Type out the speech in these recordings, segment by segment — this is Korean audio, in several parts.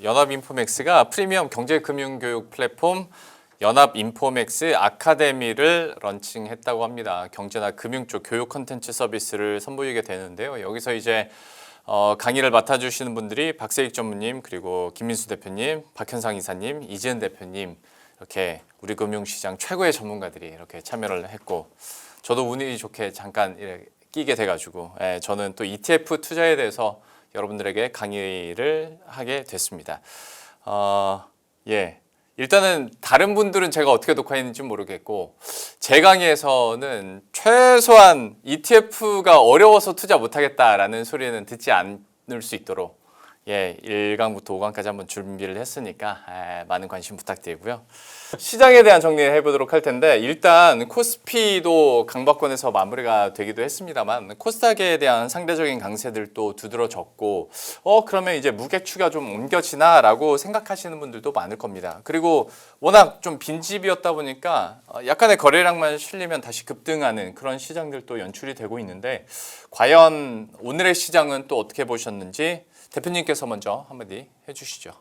연합인포맥스가 프리미엄 경제금융교육 플랫폼 연합인포맥스 아카데미를 런칭했다고 합니다. 경제나 금융 쪽 교육 콘텐츠 서비스를 선보이게 되는데요. 여기서 이제 강의를 맡아주시는 분들이 박세익 전무님, 그리고 김민수 대표님, 박현상 이사님, 이지은 대표님, 이렇게 우리 금융시장 최고의 전문가들이 이렇게 참여를 했고, 저도 운이 좋게 잠깐 끼게 돼가지고 저는 또 ETF 투자에 대해서 여러분들에게 강의를 하게 됐습니다. 일단은 다른 분들은 제가 어떻게 녹화했는지 모르겠고, 제 강의에서는 최소한 ETF가 어려워서 투자 못하겠다라는 소리는 듣지 않을 수 있도록 1강부터 5강까지 한번 준비를 했으니까 많은 관심 부탁드리고요. 시장에 대한 정리를 해보도록 할 텐데, 일단 코스피도 강박권에서 마무리가 되기도 했습니다만 코스닥에 대한 상대적인 강세들도 두드러졌고, 그러면 이제 무게추가 좀 옮겨지나 라고 생각하시는 분들도 많을 겁니다. 그리고 워낙 좀 빈집이었다 보니까 약간의 거래량만 실리면 다시 급등하는 그런 시장들도 연출이 되고 있는데, 과연 오늘의 시장은 또 어떻게 보셨는지 대표님께서 먼저 한마디 해주시죠.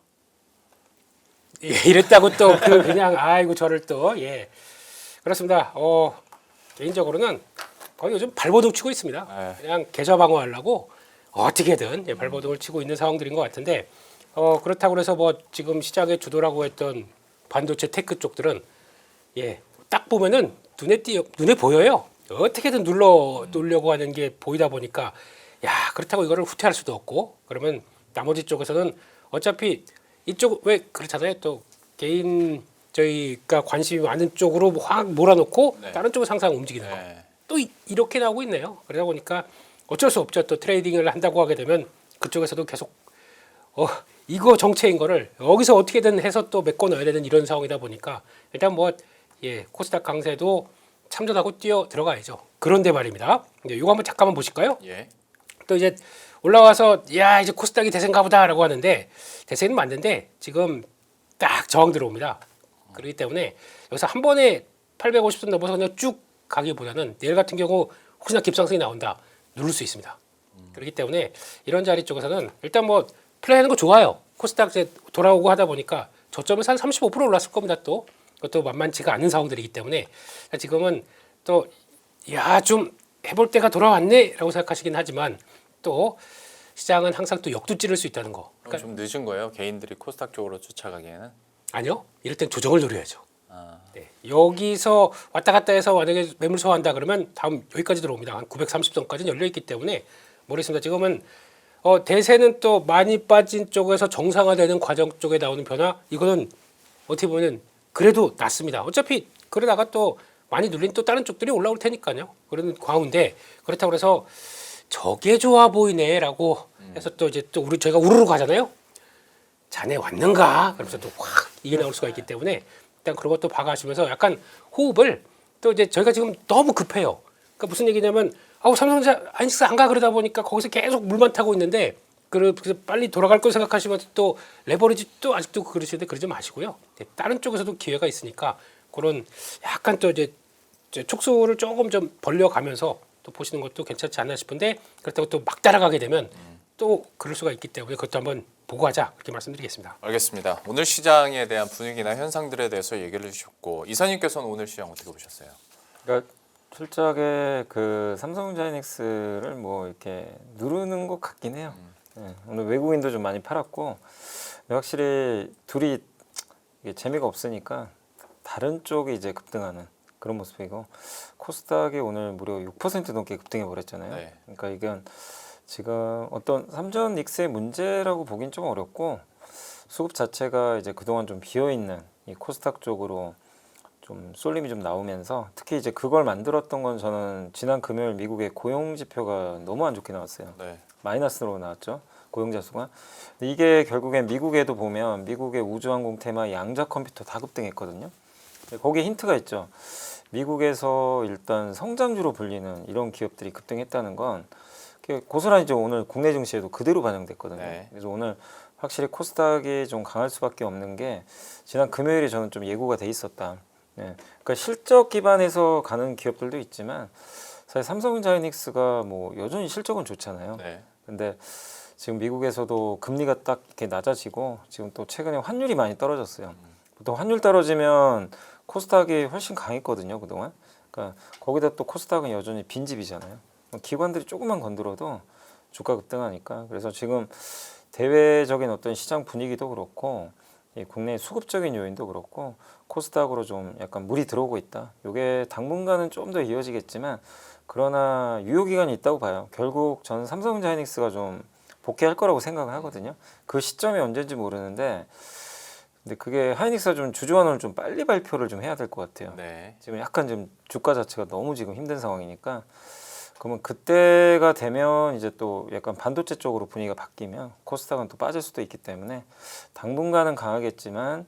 이랬다고 또 그냥 아이고 저를 또 그렇습니다. 개인적으로는 거의 요즘 발버둥 치고 있습니다. 그냥 계좌 방어하려고 어떻게든 발버둥을 치고 있는 상황들인 것 같은데, 그렇다고 해서 뭐 지금 시장의 주도라고 했던 반도체 테크 쪽들은 딱 보면은 눈에 보여요. 어떻게든 눌러놓으려고 하는 게 보이다 보니까 그렇다고 이거를 후퇴할 수도 없고, 그러면 나머지 쪽에서는 어차피 이쪽 왜 그렇잖아요. 또 개인 저희가 관심이 많은 쪽으로 확 몰아놓고 다른 쪽으로 항상 움직이는 거. 또 이렇게 나오고 있네요. 그러다 보니까 어쩔 수 없죠. 또 트레이딩을 한다고 하게 되면 그쪽에서도 계속 이거 정체인 거를 여기서 어떻게든 해서 또 메꿔 넣어야 되는 이런 상황이다 보니까 일단 코스닥 강세도 참전하고 뛰어 들어가야죠. 그런데 말입니다. 이거 한번 잠깐만 보실까요? 또 이제 올라와서 이제 코스닥이 대세인가 보다라고 하는데, 대세는 맞는데 지금 딱 저항 들어옵니다. 그렇기 때문에 여기서 한 번에 850선 넘어서 그냥 쭉 가기보다는 내일 같은 경우 혹시나 급상승이 나온다, 누를 수 있습니다. 그렇기 때문에 이런 자리 쪽에서는 일단 플레이하는 거 좋아요. 코스닥 이제 돌아오고 하다 보니까 저점에서 한 35% 올랐을 겁니다. 또 그것도 만만치가 않은 상황들이기 때문에 지금은 또 좀 해볼 때가 돌아왔네라고 생각하시긴 하지만, 또 시장은 항상 또 역도 찌를 수 있다는 거. 그러니까 좀 늦은 거예요, 개인들이 코스닥 쪽으로 쫓아가기에는? 아니요, 이럴 땐 조정을 노려야죠. 여기서 왔다 갔다 해서 만약에 매물 소화한다 그러면 다음 여기까지 들어옵니다. 한 930선까지는 열려 있기 때문에 모르겠습니다. 지금은 대세는 또 많이 빠진 쪽에서 정상화되는 과정 쪽에 나오는 변화, 이거는 어떻게 보면 그래도 낫습니다. 어차피 그러다가 또 많이 눌린 또 다른 쪽들이 올라올 테니까요. 그런 가운데 그렇다고 해서 저게 좋아 보이네라고 해서 또 이제 또 저희가 우르르 가잖아요. 자네 왔는가? 그러면서 또 확 이게 나올 수가 있기 때문에 일단 그런 것도 봐가시면서 약간 호흡을, 또 이제 저희가 지금 너무 급해요. 그러니까 무슨 얘기냐면 삼성전자 하이닉스 안 가 그러다 보니까 거기서 계속 물만 타고 있는데, 그래서 빨리 돌아갈 거 생각하시면 또 레버리지 또 아직도 그러시는데 그러지 마시고요. 다른 쪽에서도 기회가 있으니까 그런 약간 또 이제 촉수를 조금 좀 벌려가면서 또 보시는 것도 괜찮지 않나 싶은데, 그렇다고 또 막 따라가게 되면 또 그럴 수가 있기 때문에 그것도 한번 보고 하자, 그렇게 말씀드리겠습니다. 알겠습니다. 오늘 시장에 대한 분위기나 현상들에 대해서 얘기를 해주셨고, 이사님께서는 오늘 시장 어떻게 보셨어요? 그러니까 철저하게 그 삼성자이닉스를 이렇게 누르는 것 같긴 해요. 오늘 외국인도 좀 많이 팔았고, 확실히 둘이 이게 재미가 없으니까 다른 쪽이 이제 급등하는 그런 모습이고, 코스닥이 오늘 무려 6% 넘게 급등해 버렸잖아요. 그러니까 이건 지금 어떤 삼전 닉스의 문제라고 보긴 좀 어렵고, 수급 자체가 이제 그동안 좀 비어 있는 이 코스닥 쪽으로 좀 쏠림이 좀 나오면서, 특히 이제 그걸 만들었던 건 저는 지난 금요일 미국의 고용 지표가 너무 안 좋게 나왔어요. 마이너스로 나왔죠, 고용자 수가. 근데 이게 결국엔 미국에도 보면 미국의 우주항공 테마 양자 컴퓨터 다 급등했거든요. 거기에 힌트가 있죠. 미국에서 일단 성장주로 불리는 이런 기업들이 급등했다는 건 고스란히 오늘 국내 증시에도 그대로 반영됐거든요. 그래서 오늘 확실히 코스닥이 좀 강할 수밖에 없는 게, 지난 금요일에 저는 좀 예고가 돼 있었다. 그러니까 실적 기반에서 가는 기업들도 있지만 사실 삼성자이닉스가 여전히 실적은 좋잖아요. 근데 지금 미국에서도 금리가 딱 이렇게 낮아지고 지금 또 최근에 환율이 많이 떨어졌어요. 보통 환율 떨어지면 코스닥이 훨씬 강했거든요, 그동안. 그러니까 거기다 또 코스닥은 여전히 빈집이잖아요. 기관들이 조금만 건드려도 주가 급등하니까. 그래서 지금 대외적인 어떤 시장 분위기도 그렇고 이 국내 수급적인 요인도 그렇고 코스닥으로 좀 약간 물이 들어오고 있다. 이게 당분간은 좀 더 이어지겠지만 그러나 유효 기간이 있다고 봐요. 결국 저는 삼성전자 하이닉스가 좀 복귀할 거라고 생각을 하거든요. 그 시점이 언제인지 모르는데 근데 그게 하이닉스가 좀 주주환원을 좀 빨리 발표를 좀 해야 될 것 같아요. 네. 지금 약간 좀 주가 자체가 너무 지금 힘든 상황이니까 그러면 그때가 되면 이제 또 약간 반도체 쪽으로 분위기가 바뀌면 코스닥은 또 빠질 수도 있기 때문에 당분간은 강하겠지만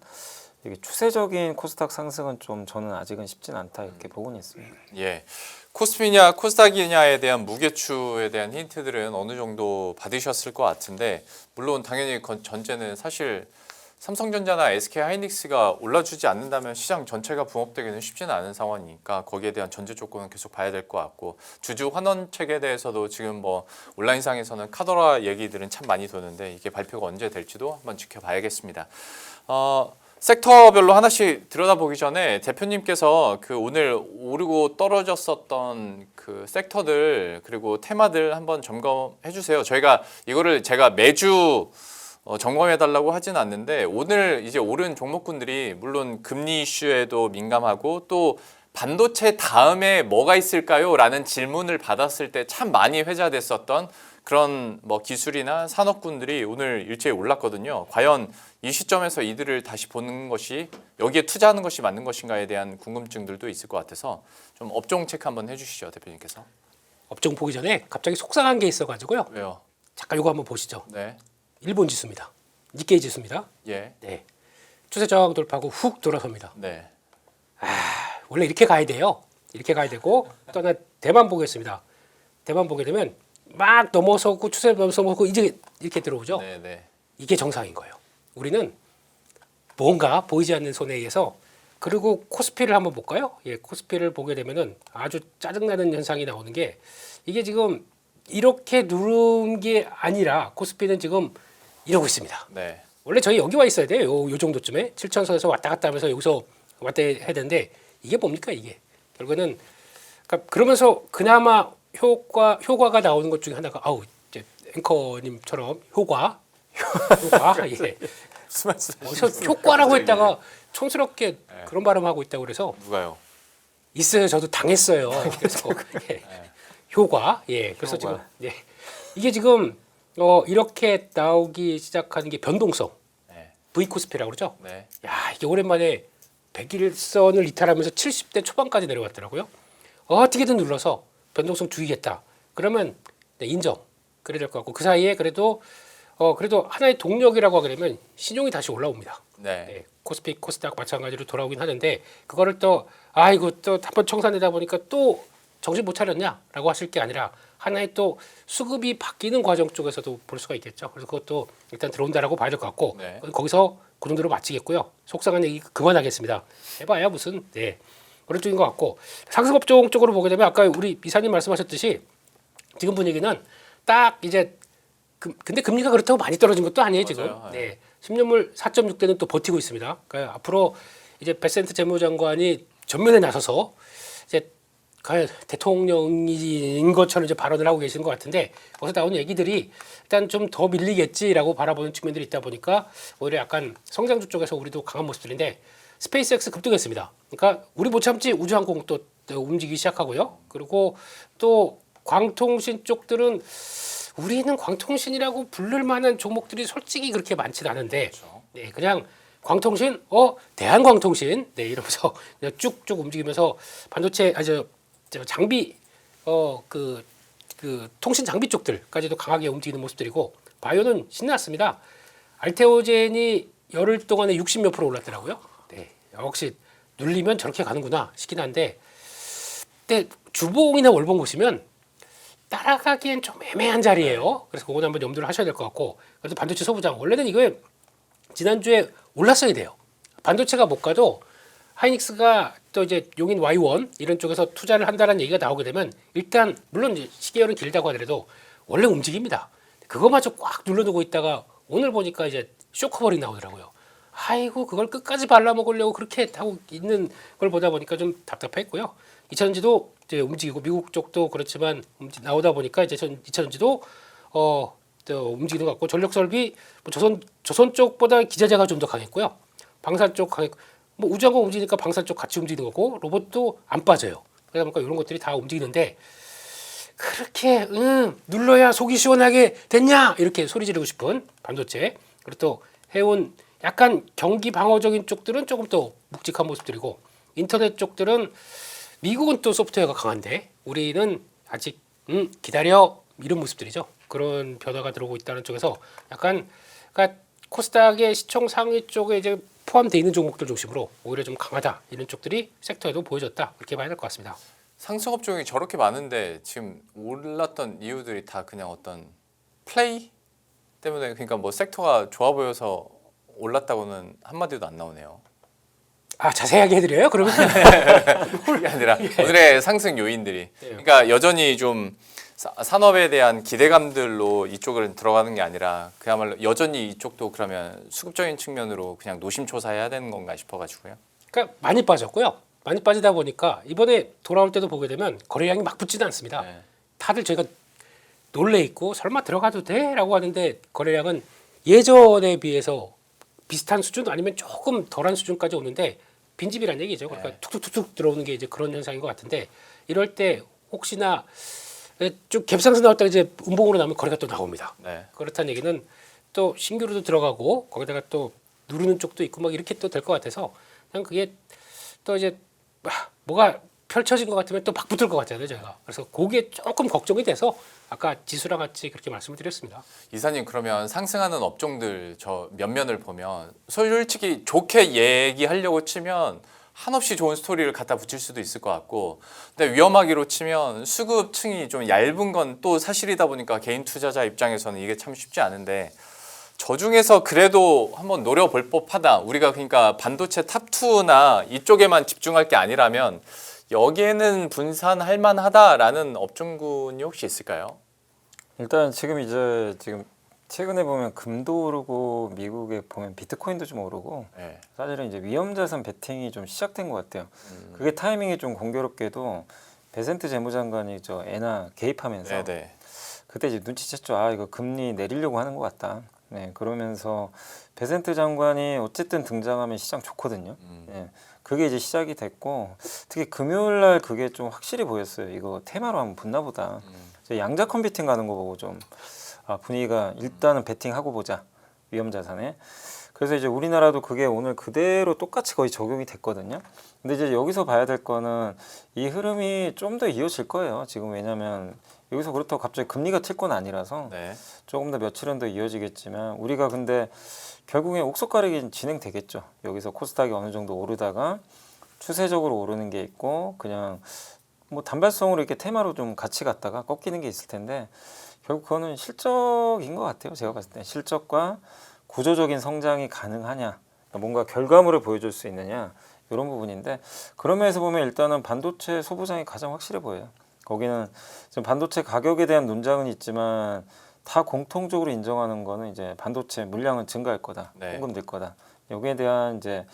이게 추세적인 코스닥 상승은 좀 저는 아직은 쉽진 않다 이렇게 보고는 있습니다. 예. 코스피냐 코스닥이냐에 대한 무게추에 대한 힌트들은 어느 정도 받으셨을 것 같은데 물론 당연히 전제는 사실 삼성전자나 SK하이닉스가 올라주지 않는다면 시장 전체가 붕업되기는 쉽지는 않은 상황이니까 거기에 대한 전제 조건은 계속 봐야 될 것 같고 주주 환원책에 대해서도 지금 뭐 온라인상에서는 카더라 얘기들은 참 많이 도는데 이게 발표가 언제 될지도 한번 지켜봐야겠습니다. 섹터별로 하나씩 들여다보기 전에 대표님께서 그 오늘 오르고 떨어졌었던 그 섹터들 그리고 테마들 한번 점검해 주세요. 제가 매주 점검해달라고 하진 않는데 오늘 이제 오른 종목군들이 물론 금리 이슈에도 민감하고 또 반도체 다음에 뭐가 있을까요? 라는 질문을 받았을 때 참 많이 회자됐었던 그런 뭐 기술이나 산업군들이 오늘 일제히 올랐거든요. 과연 이 시점에서 이들을 다시 보는 것이 여기에 투자하는 것이 맞는 것인가에 대한 궁금증들도 있을 것 같아서 좀 업종 체크 한번 해주시죠, 대표님께서. 업종 보기 전에 갑자기 속상한 게 있어가지고요. 왜요? 잠깐 이거 한번 보시죠. 네. 일본 지수입니다. 니케이 지수입니다. 예. 네. 추세 저항 돌파하고 훅 돌아섭니다. 네. 원래 이렇게 가야 돼요. 이렇게 가야 되고 또 하나 대만 보겠습니다. 대만 보게 되면 막 넘어서고 추세 넘어서고 이제 이렇게 들어오죠. 네. 네. 이게 정상인 거예요. 우리는 뭔가 보이지 않는 손에 의해서 그리고 코스피를 한번 볼까요? 예, 코스피를 보게 되면은 아주 짜증나는 현상이 나오는 게 이게 지금 이렇게 누른 게 아니라 코스피는 지금 이러고 있습니다. 네. 원래 저희 여기 와 있어야 돼요. 요 정도쯤에 7천선에서 왔다 갔다 하면서 여기서 왔다 해야 되는데 이게 뭡니까 이게? 결국에는 그러니까 그러면서 그나마 효과가 나오는 것 중에 하나가 이제 앵커님처럼 효과 예. 무슨 말씀? 어디서 효과라고 했다가 촌스럽게 그런 발음하고 있다고 그래서 누가요? 있어요. 저도 당했어요. 그래서 예. 효과 그래서 효과. 지금 이게 지금 이렇게 나오기 시작하는 게 변동성 네. V 코스피라고 그러죠. 네. 야 이게 오랜만에 100일선을 이탈하면서 70대 초반까지 내려왔더라고요. 어떻게든 눌러서 변동성 죽이겠다. 그러면 인정. 그래야 될 것 같고 그 사이에 그래도 하나의 동력이라고 하게 되면 신용이 다시 올라옵니다. 네. 네, 코스피, 코스닥 마찬가지로 돌아오긴 하는데 그거를 또 이거 또 한번 청산되다 보니까 또 정신 못 차렸냐라고 하실 게 아니라 하나의 또 수급이 바뀌는 과정 쪽에서도 볼 수가 있겠죠. 그래서 그것도 일단 들어온다라고 봐야 될 것 같고 네. 거기서 그 정도로 마치겠고요. 속상한 얘기 그만하겠습니다. 해봐야 무슨 그런 쪽인 것 같고 상승업종 쪽으로 보게 되면 아까 우리 이사님 말씀하셨듯이 지금 분위기는 딱 이제 근데 금리가 그렇다고 많이 떨어진 것도 아니에요 지금. 맞아요. 네. 10년물 4.6대는 또 버티고 있습니다. 그러니까 앞으로 이제 베센트 재무장관이 전면에 나서서 이제 과연 대통령인 것처럼 이제 발언을 하고 계시는 것 같은데 거기서 나오는 얘기들이 일단 좀 더 밀리겠지라고 바라보는 측면들이 있다 보니까 오히려 약간 성장주 쪽에서 우리도 강한 모습들인데 스페이스X 급등했습니다. 그러니까 우리 못 참지 우주항공 또 움직이기 시작하고요. 그리고 또 광통신 쪽들은 우리는 광통신이라고 부를 만한 종목들이 솔직히 그렇게 많지는 않은데 그렇죠. 네, 그냥 광통신, 대한광통신 이러면서 그냥 쭉쭉 움직이면서 반도체 저 장비 그 통신 장비 쪽들까지도 강하게 움직이는 모습들이고 바이오는 신났습니다. 알테오젠이 열흘 동안에 60몇 프로 올랐더라고요. 네, 역시 눌리면 저렇게 가는구나 싶긴 한데 근데 주봉이나 월봉 보시면 따라가기엔 좀 애매한 자리예요. 그래서 그거는 한번 염두를 하셔야 될 것 같고 그래서 반도체 소부장 원래는 이거 지난주에 올랐어야 돼요. 반도체가 못 가도 하이닉스가 또 이제 용인 Y1 이런 쪽에서 투자를 한다는 얘기가 나오게 되면 일단 물론 이제 시계열은 길다고 하더라도 원래 움직입니다. 그거마저 꽉 눌러두고 있다가 오늘 보니까 이제 쇼커버링 나오더라고요. 아이고 그걸 끝까지 발라먹으려고 그렇게 하고 있는 걸 보다 보니까 좀 답답했고요. 2차전지도 이제 움직이고 미국 쪽도 그렇지만 나오다 보니까 이제 2차전지도 또 움직이는 것 같고 전력설비 뭐 조선 쪽보다 기자재가 좀 더 강했고요. 방산 쪽 강했고 뭐 우주항공 움직이니까 방산 쪽 같이 움직이는 거고 로봇도 안 빠져요. 그러다 보니까 이런 것들이 다 움직이는데 그렇게 눌러야 속이 시원하게 됐냐 이렇게 소리 지르고 싶은 반도체 그리고 또 해온 약간 경기 방어적인 쪽들은 조금 더 묵직한 모습들이고 인터넷 쪽들은 미국은 또 소프트웨어가 강한데 우리는 아직 기다려 이런 모습들이죠. 그런 변화가 들어오고 있다는 쪽에서 약간 그러니까 코스닥의 시총 상위 쪽에 이제 포함되어 있는 종목들 중심으로 오히려 좀 강하다 이런 쪽들이 섹터에도 보여졌다 그렇게 봐야 될 것 같습니다. 상승 업종이 저렇게 많은데 지금 올랐던 이유들이 다 그냥 어떤 플레이 때문에 그러니까 뭐 섹터가 좋아 보여서 올랐다고는 한마디도 안 나오네요. 아 자세하게 해드려요? 그러면 그게 아니라 오늘의 상승 요인들이 그러니까 여전히 좀 산업에 대한 기대감들로 이쪽을 들어가는 게 아니라 그야말로 여전히 이쪽도 그러면 수급적인 측면으로 그냥 노심초사해야 되는 건가 싶어가지고요. 그러니까 많이 빠졌고요. 많이 빠지다 보니까 이번에 돌아올 때도 보게 되면 거래량이 막 붙지는 않습니다. 네. 다들 저희가 놀래 있고 설마 들어가도 돼?라고 하는데 거래량은 예전에 비해서 비슷한 수준 아니면 조금 덜한 수준까지 오는데 빈집이란 얘기죠. 그러니까 네. 툭툭툭툭 들어오는 게 이제 그런 현상인 것 같은데 이럴 때 혹시나 좀 갭상승 나왔다가 이제 음봉으로 나오면 거래가 또 나옵니다. 네. 그렇다는 얘기는 또 신규로도 들어가고 거기다가 또 누르는 쪽도 있고 막 이렇게 또 될 것 같아서 그냥 그게 또 이제 뭐가 펼쳐진 것 같으면 또 막 붙을 것 같잖아요, 저희가. 그래서 그게 조금 걱정이 돼서 아까 지수랑 같이 그렇게 말씀을 드렸습니다. 이사님 그러면 상승하는 업종들 저 몇면을 보면 솔직히 좋게 얘기하려고 치면 한없이 좋은 스토리를 갖다 붙일 수도 있을 것 같고 근데 위험하기로 치면 수급층이 좀 얇은 건 또 사실이다 보니까 개인 투자자 입장에서는 이게 참 쉽지 않은데 저 중에서 그래도 한번 노려볼 법하다. 우리가 그러니까 반도체 탑2나 이쪽에만 집중할 게 아니라면 여기에는 분산할 만하다라는 업종군이 혹시 있을까요? 일단 지금 최근에 보면 금도 오르고 미국에 보면 비트코인도 좀 오르고 네. 사실은 이제 위험자산 베팅이 좀 시작된 것 같아요. 그게 타이밍이 좀 공교롭게도 베센트 재무장관이 저 엔화 개입하면서 네네. 그때 이제 눈치챘죠. 아 이거 금리 내리려고 하는 것 같다. 네 그러면서 베센트 장관이 어쨌든 등장하면 시장 좋거든요. 네, 그게 이제 시작이 됐고 특히 금요일 날 그게 좀 확실히 보였어요. 이거 테마로 한번 붙나 보다. 양자 컴퓨팅 가는 거 보고 좀 분위기가 일단은 베팅하고 보자 위험자산에. 그래서 이제 우리나라도 그게 오늘 그대로 똑같이 거의 적용이 됐거든요. 근데 이제 여기서 봐야 될 거는 이 흐름이 좀 더 이어질 거예요. 지금 왜냐면 여기서 그렇다고 갑자기 금리가 튈 건 아니라서 네. 조금 더 며칠은 더 이어지겠지만 우리가 근데 결국에 옥석 가리기 진행되겠죠. 여기서 코스닥이 어느 정도 오르다가 추세적으로 오르는 게 있고 그냥 뭐 단발성으로 이렇게 테마로 좀 같이 갔다가 꺾이는 게 있을 텐데 결국 그거는 실적인 것 같아요. 제가 봤을 때 실적과 구조적인 성장이 가능하냐, 뭔가 결과물을 보여줄 수 있느냐 이런 부분인데 그런 면에서 보면 일단은 반도체 소부장이 가장 확실해 보여요. 거기는 지금 반도체 가격에 대한 논쟁은 있지만 다 공통적으로 인정하는 거는 이제 반도체 물량은 증가할 거다, 네. 공급될 거다. 여기에 대한 이제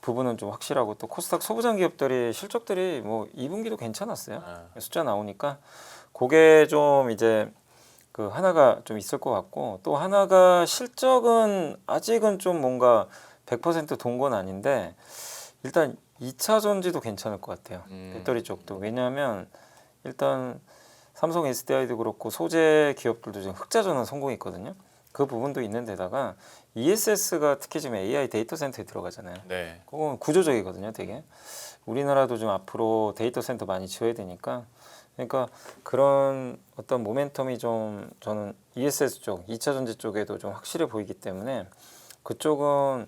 부분은 좀 확실하고 또 코스닥 소부장 기업들이 실적들이 뭐 2분기도 괜찮았어요. 숫자 나오니까 그게 좀 이제 그 하나가 좀 있을 것 같고 또 하나가 실적은 아직은 좀 뭔가 100% 돈 건 아닌데 일단 2차 전지도 괜찮을 것 같아요. 배터리 쪽도. 왜냐하면 일단 삼성 SDI도 그렇고 소재 기업들도 지금 흑자 전환 성공했거든요. 그 부분도 있는 데다가 ESS가 특히 지금 AI 데이터 센터에 들어가잖아요. 네. 그건 구조적이거든요, 되게. 우리나라도 좀 앞으로 데이터 센터 많이 지어야 되니까 그러니까 그런 어떤 모멘텀이 좀 저는 ESS 쪽, 2차 전지 쪽에도 좀 확실해 보이기 때문에 그쪽은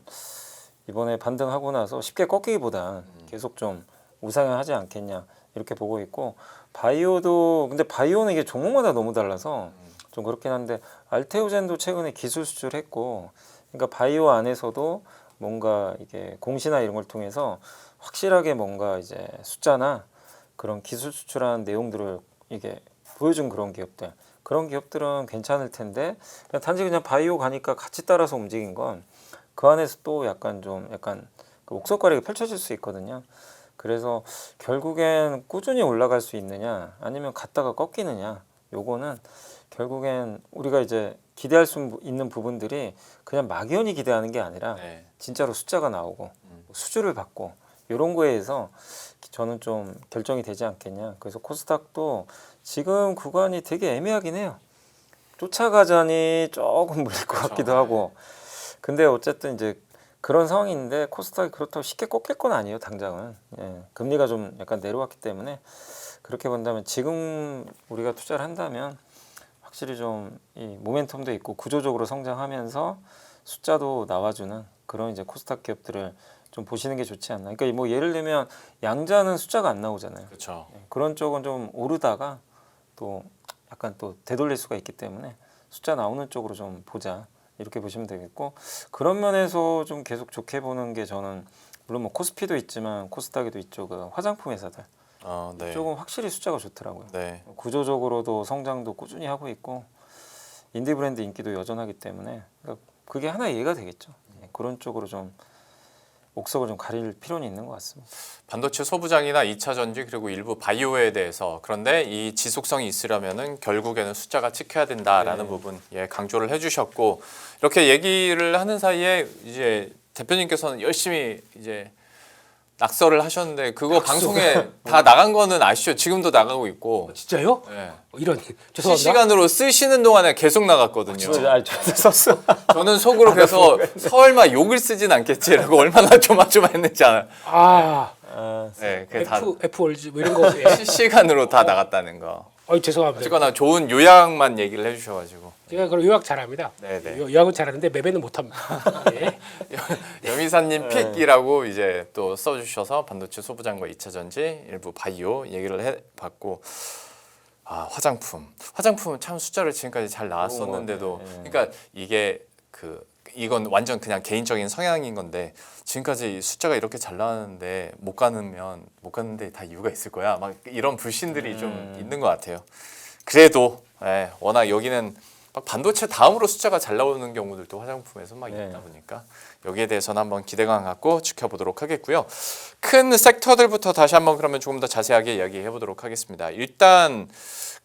이번에 반등하고 나서 쉽게 꺾이기보다 계속 좀 우상향하지 않겠냐 이렇게 보고 있고 바이오도 근데 바이오는 이게 종목마다 너무 달라서 좀 그렇긴 한데 알테오젠도 최근에 기술 수출했고 그러니까 바이오 안에서도 뭔가 이게 공시나 이런 걸 통해서 확실하게 뭔가 이제 숫자나 그런 기술 수출한 내용들을 이게 보여준 그런 기업들 그런 기업들은 괜찮을 텐데 그냥 단지 그냥 바이오 가니까 같이 따라서 움직인 건 그 안에서 또 약간 그 옥석거리가 펼쳐질 수 있거든요. 그래서 결국엔 꾸준히 올라갈 수 있느냐 아니면 갔다가 꺾이느냐 요거는 결국엔 우리가 이제 기대할 수 있는 부분들이 그냥 막연히 기대하는 게 아니라 네. 진짜로 숫자가 나오고 수주를 받고 이런 거에서 저는 좀 결정이 되지 않겠냐. 그래서 코스닥도 지금 구간이 되게 애매하긴 해요. 쫓아가자니 조금 물릴 것 같기도 하고. 근데 어쨌든 이제 그런 상황인데 코스닥이 그렇다고 쉽게 꺾일 건 아니에요. 당장은. 예, 금리가 좀 약간 내려왔기 때문에 그렇게 본다면 지금 우리가 투자를 한다면 확실히 좀 이 모멘텀도 있고 구조적으로 성장하면서 숫자도 나와주는 그런 이제 코스닥 기업들을 좀 보시는 게 좋지 않나. 그러니까 뭐 예를 들면 양자는 숫자가 안 나오잖아요. 그렇죠. 예, 그런 쪽은 좀 오르다가 또 약간 또 되돌릴 수가 있기 때문에 숫자 나오는 쪽으로 좀 보자 이렇게 보시면 되겠고 그런 면에서 좀 계속 좋게 보는 게 저는 물론 뭐 코스피도 있지만 코스닥에도 있죠. 그 화장품 회사들 네. 이쪽은 확실히 숫자가 좋더라고요. 네. 구조적으로도 성장도 꾸준히 하고 있고 인디 브랜드 인기도 여전하기 때문에 그러니까 그게 하나 이해가 되겠죠. 예, 그런 쪽으로 좀 옥석을 좀 가릴 필요는 있는 것 같습니다. 반도체 소부장이나 2차 전지 그리고 일부 바이오에 대해서 그런데 이 지속성이 있으려면은 결국에는 숫자가 찍혀야 된다라는 네. 부분 강조를 해주셨고 이렇게 얘기를 하는 사이에 이제 대표님께서는 열심히 이제 낙서를 하셨는데 그거 방송에 다 나간 거는 아시죠? 지금도 나가고 있고. 진짜요? 네. 이런 죄송합니다. 실시간으로 쓰시는 동안에 계속 나갔거든요. 저도 썼어. 저는 속으로 그래서 설마 욕을 쓰진 않겠지라고 얼마나 조마조마했는지 알아요. 아 네, 그게 다 F 월즈 뭐 이런 거. 예. 실시간으로 다 나갔다는 거. 죄송합니다. 어쨌거나 좋은 요약만 얘기를 해주셔가지고. 제가 그럼 요약 잘합니다. 네네. 요약은 잘하는데 매매는 못합니다. 예. 여미사님 픽이라고 이제 또 써주셔서 반도체 소부장과 2차 전지 일부 바이오 얘기를 해봤고 화장품은 참 숫자를 지금까지 잘 나왔었는데도 그러니까 이건 완전 그냥 개인적인 성향인 건데 지금까지 숫자가 이렇게 잘 나왔는데 못 가는데 다 이유가 있을 거야 막 이런 불신들이 좀 있는 것 같아요. 그래도 워낙 여기는 막 반도체 다음으로 숫자가 잘 나오는 경우들도 화장품에서 막 있다 보니까 여기에 대해서는 한번 기대감 갖고 지켜보도록 하겠고요. 큰 섹터들부터 다시 한번 그러면 조금 더 자세하게 이야기해 보도록 하겠습니다. 일단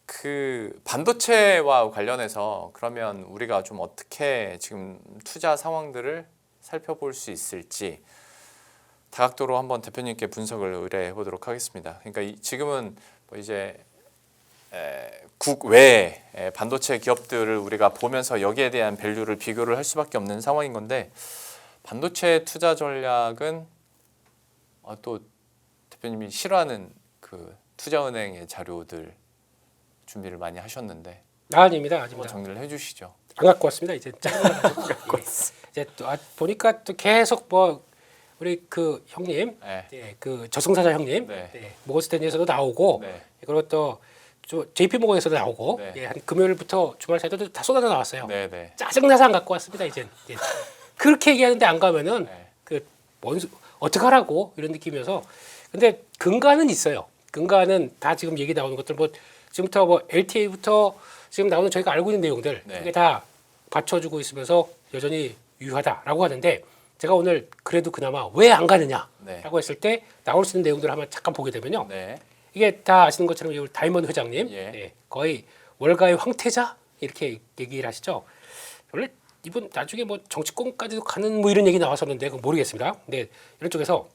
그 반도체와 관련해서 그러면 우리가 좀 어떻게 지금 투자 상황들을 살펴볼 수 있을지 다각도로 한번 대표님께 분석을 의뢰해 보도록 하겠습니다. 그러니까 지금은 뭐 이제 국외 반도체 기업들을 우리가 보면서 여기에 대한 밸류를 비교를 할 수밖에 없는 상황인 건데 반도체 투자 전략은 또 대표님이 싫어하는 그 투자은행의 자료들 준비를 많이 하셨는데 아닙니다. 한번 아닙니다. 정리를 해주시죠. 안 갖고 왔습니다. 이제 짜증나가지고. 예. 이제 또 보니까 또 계속 뭐 우리 그 형님, 네. 예, 그 저승사자 형님, 네. 모건스탠리에서도 나오고, 네. 그리고 또 JP 모건에서도 나오고, 네. 예, 한 금요일부터 주말 사이도 다 쏟아져 나왔어요. 네네. 짜증나서 안 갖고 왔습니다. 이제 그렇게 얘기하는데 안 가면은 네. 어떡하라고 이런 느낌이어서. 근데 근간은 있어요. 근간은 다 지금 얘기 나오는 것들 뭐 지금부터 뭐 LTA부터 지금 나오는 저희가 알고 있는 내용들 네. 그게 다 받쳐주고 있으면서 여전히 유효하다라고 하는데 제가 오늘 그래도 그나마 왜 안 가느냐라고 네. 했을 때 나올 수 있는 내용들을 한번 잠깐 보게 되면요. 네. 이게 다 아시는 것처럼 우리 다이먼 회장님 예. 거의 월가의 황태자 이렇게 얘기를 하시죠. 원래 이분 나중에 뭐 정치권까지도 가는 뭐 이런 얘기 나왔었는데 그건 모르겠습니다. 근데 이런 쪽에서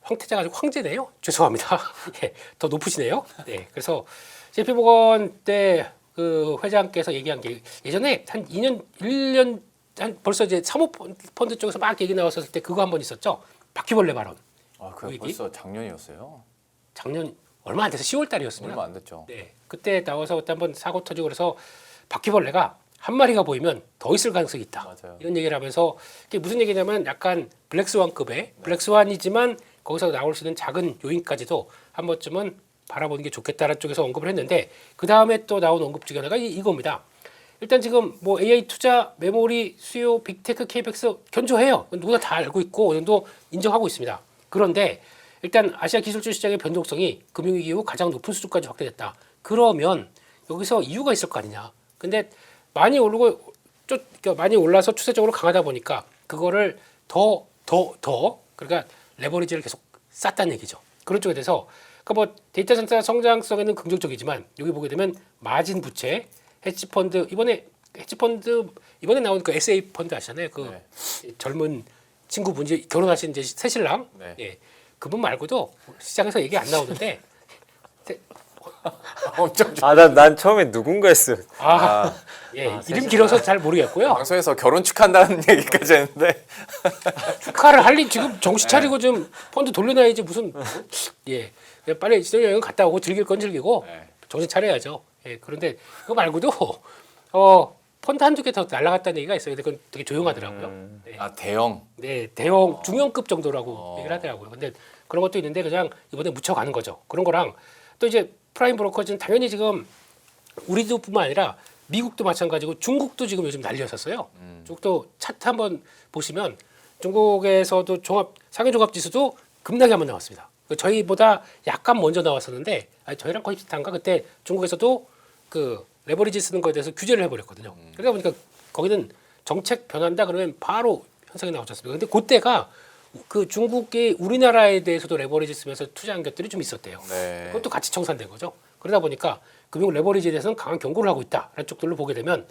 황태자가 아니고 황제네요. 죄송합니다. 예, 더 높으시네요. 네, 그래서 JP모건 때 그 회장께서 얘기한 게 예전에 한 2년, 1년 한 벌써 이제 사모펀드 쪽에서 막 얘기 나왔었을 때 그거 한 번 있었죠. 바퀴벌레 발언. 그 얘기? 벌써 작년이었어요. 작년 얼마 안 돼서 10월 달이었습니다. 얼마 안 됐죠. 네, 그때 나와서 그때 한번 사고 터지고 그래서 바퀴벌레가 한 마리가 보이면 더 있을 가능성이 있다. 맞아요. 이런 얘기를 하면서 이게 무슨 얘기냐면 약간 블랙스완급의 블랙스완이지만 거기서 나올 수 있는 작은 요인까지도 한 번쯤은 바라보는 게 좋겠다라는 쪽에서 언급을 했는데 그 다음에 또 나온 언급 중에 하나가 이겁니다. 일단 지금 뭐 AI 투자, 메모리, 수요, 빅테크, KPX 견조해요. 누구나 다 알고 있고 어느 정도 인정하고 있습니다. 그런데 일단 아시아 기술주 시장의 변동성이 금융위기 이후 가장 높은 수준까지 확대됐다. 그러면 여기서 이유가 있을 거 아니냐. 근데 많이 오르고 그러니까 많이 올라서 추세적으로 강하다 보니까 그거를 더 그러니까 레버리지를 계속 쌌다는 얘기죠. 그런 쪽에 대해서 그러니까 뭐 데이터 센터 성장성에는 긍정적이지만 여기 보게 되면 마진 부채, 헤지펀드 이번에 나온 그 SA 펀드 아시잖아요. 그 네. 젊은 친구분이 결혼하신 이제 새신랑, 네. 예, 그분 말고도 시장에서 얘기 안 나오는데 엄청 난 처음에 누군가 했어. 예, 이름 길어서 잘 모르겠고요. 방송에서 결혼 축하한다는 얘기까지 했는데 축하를 할 일 지금 정신 차리고 좀 펀드 돌려놔야지 무슨 예 빨리 신혼여행 갔다 오고 즐길 건 즐기고 네. 정신 차려야죠. 예, 그런데 그거 말고도 펀드 한두 개 더 날라갔다는 얘기가 있어요. 근데 그건 되게 조용하더라고요. 네. 대형. 네, 대형 중형급 정도라고 얘기를 하더라고요. 근데 그런 것도 있는데 그냥 이번에 묻혀가는 거죠. 그런 거랑 또 이제 프라임 브로커즈는 당연히 지금 우리도뿐만 아니라 미국도 마찬가지고 중국도 지금 요즘 난리였었어요. 중국도 차트 한번 보시면 중국에서도 상해 종합 지수도 급락이 한번 나왔습니다. 저희보다 약간 먼저 나왔었는데 저희랑 거의 비슷한가? 그때 중국에서도 그 레버리지 쓰는 거에 대해서 규제를 해버렸거든요. 그러다 보니까 거기는 정책 변한다 그러면 바로 현상이 나오지 않습니까? 근데 그때가 그 중국이 우리나라에 대해서도 레버리지 쓰면서 투자한 것들이 좀 있었대요. 네. 그것도 같이 청산된 거죠. 그러다 보니까 금융 레버리지에 대해서는 강한 경고를 하고 있다라는 쪽들로 보게 되면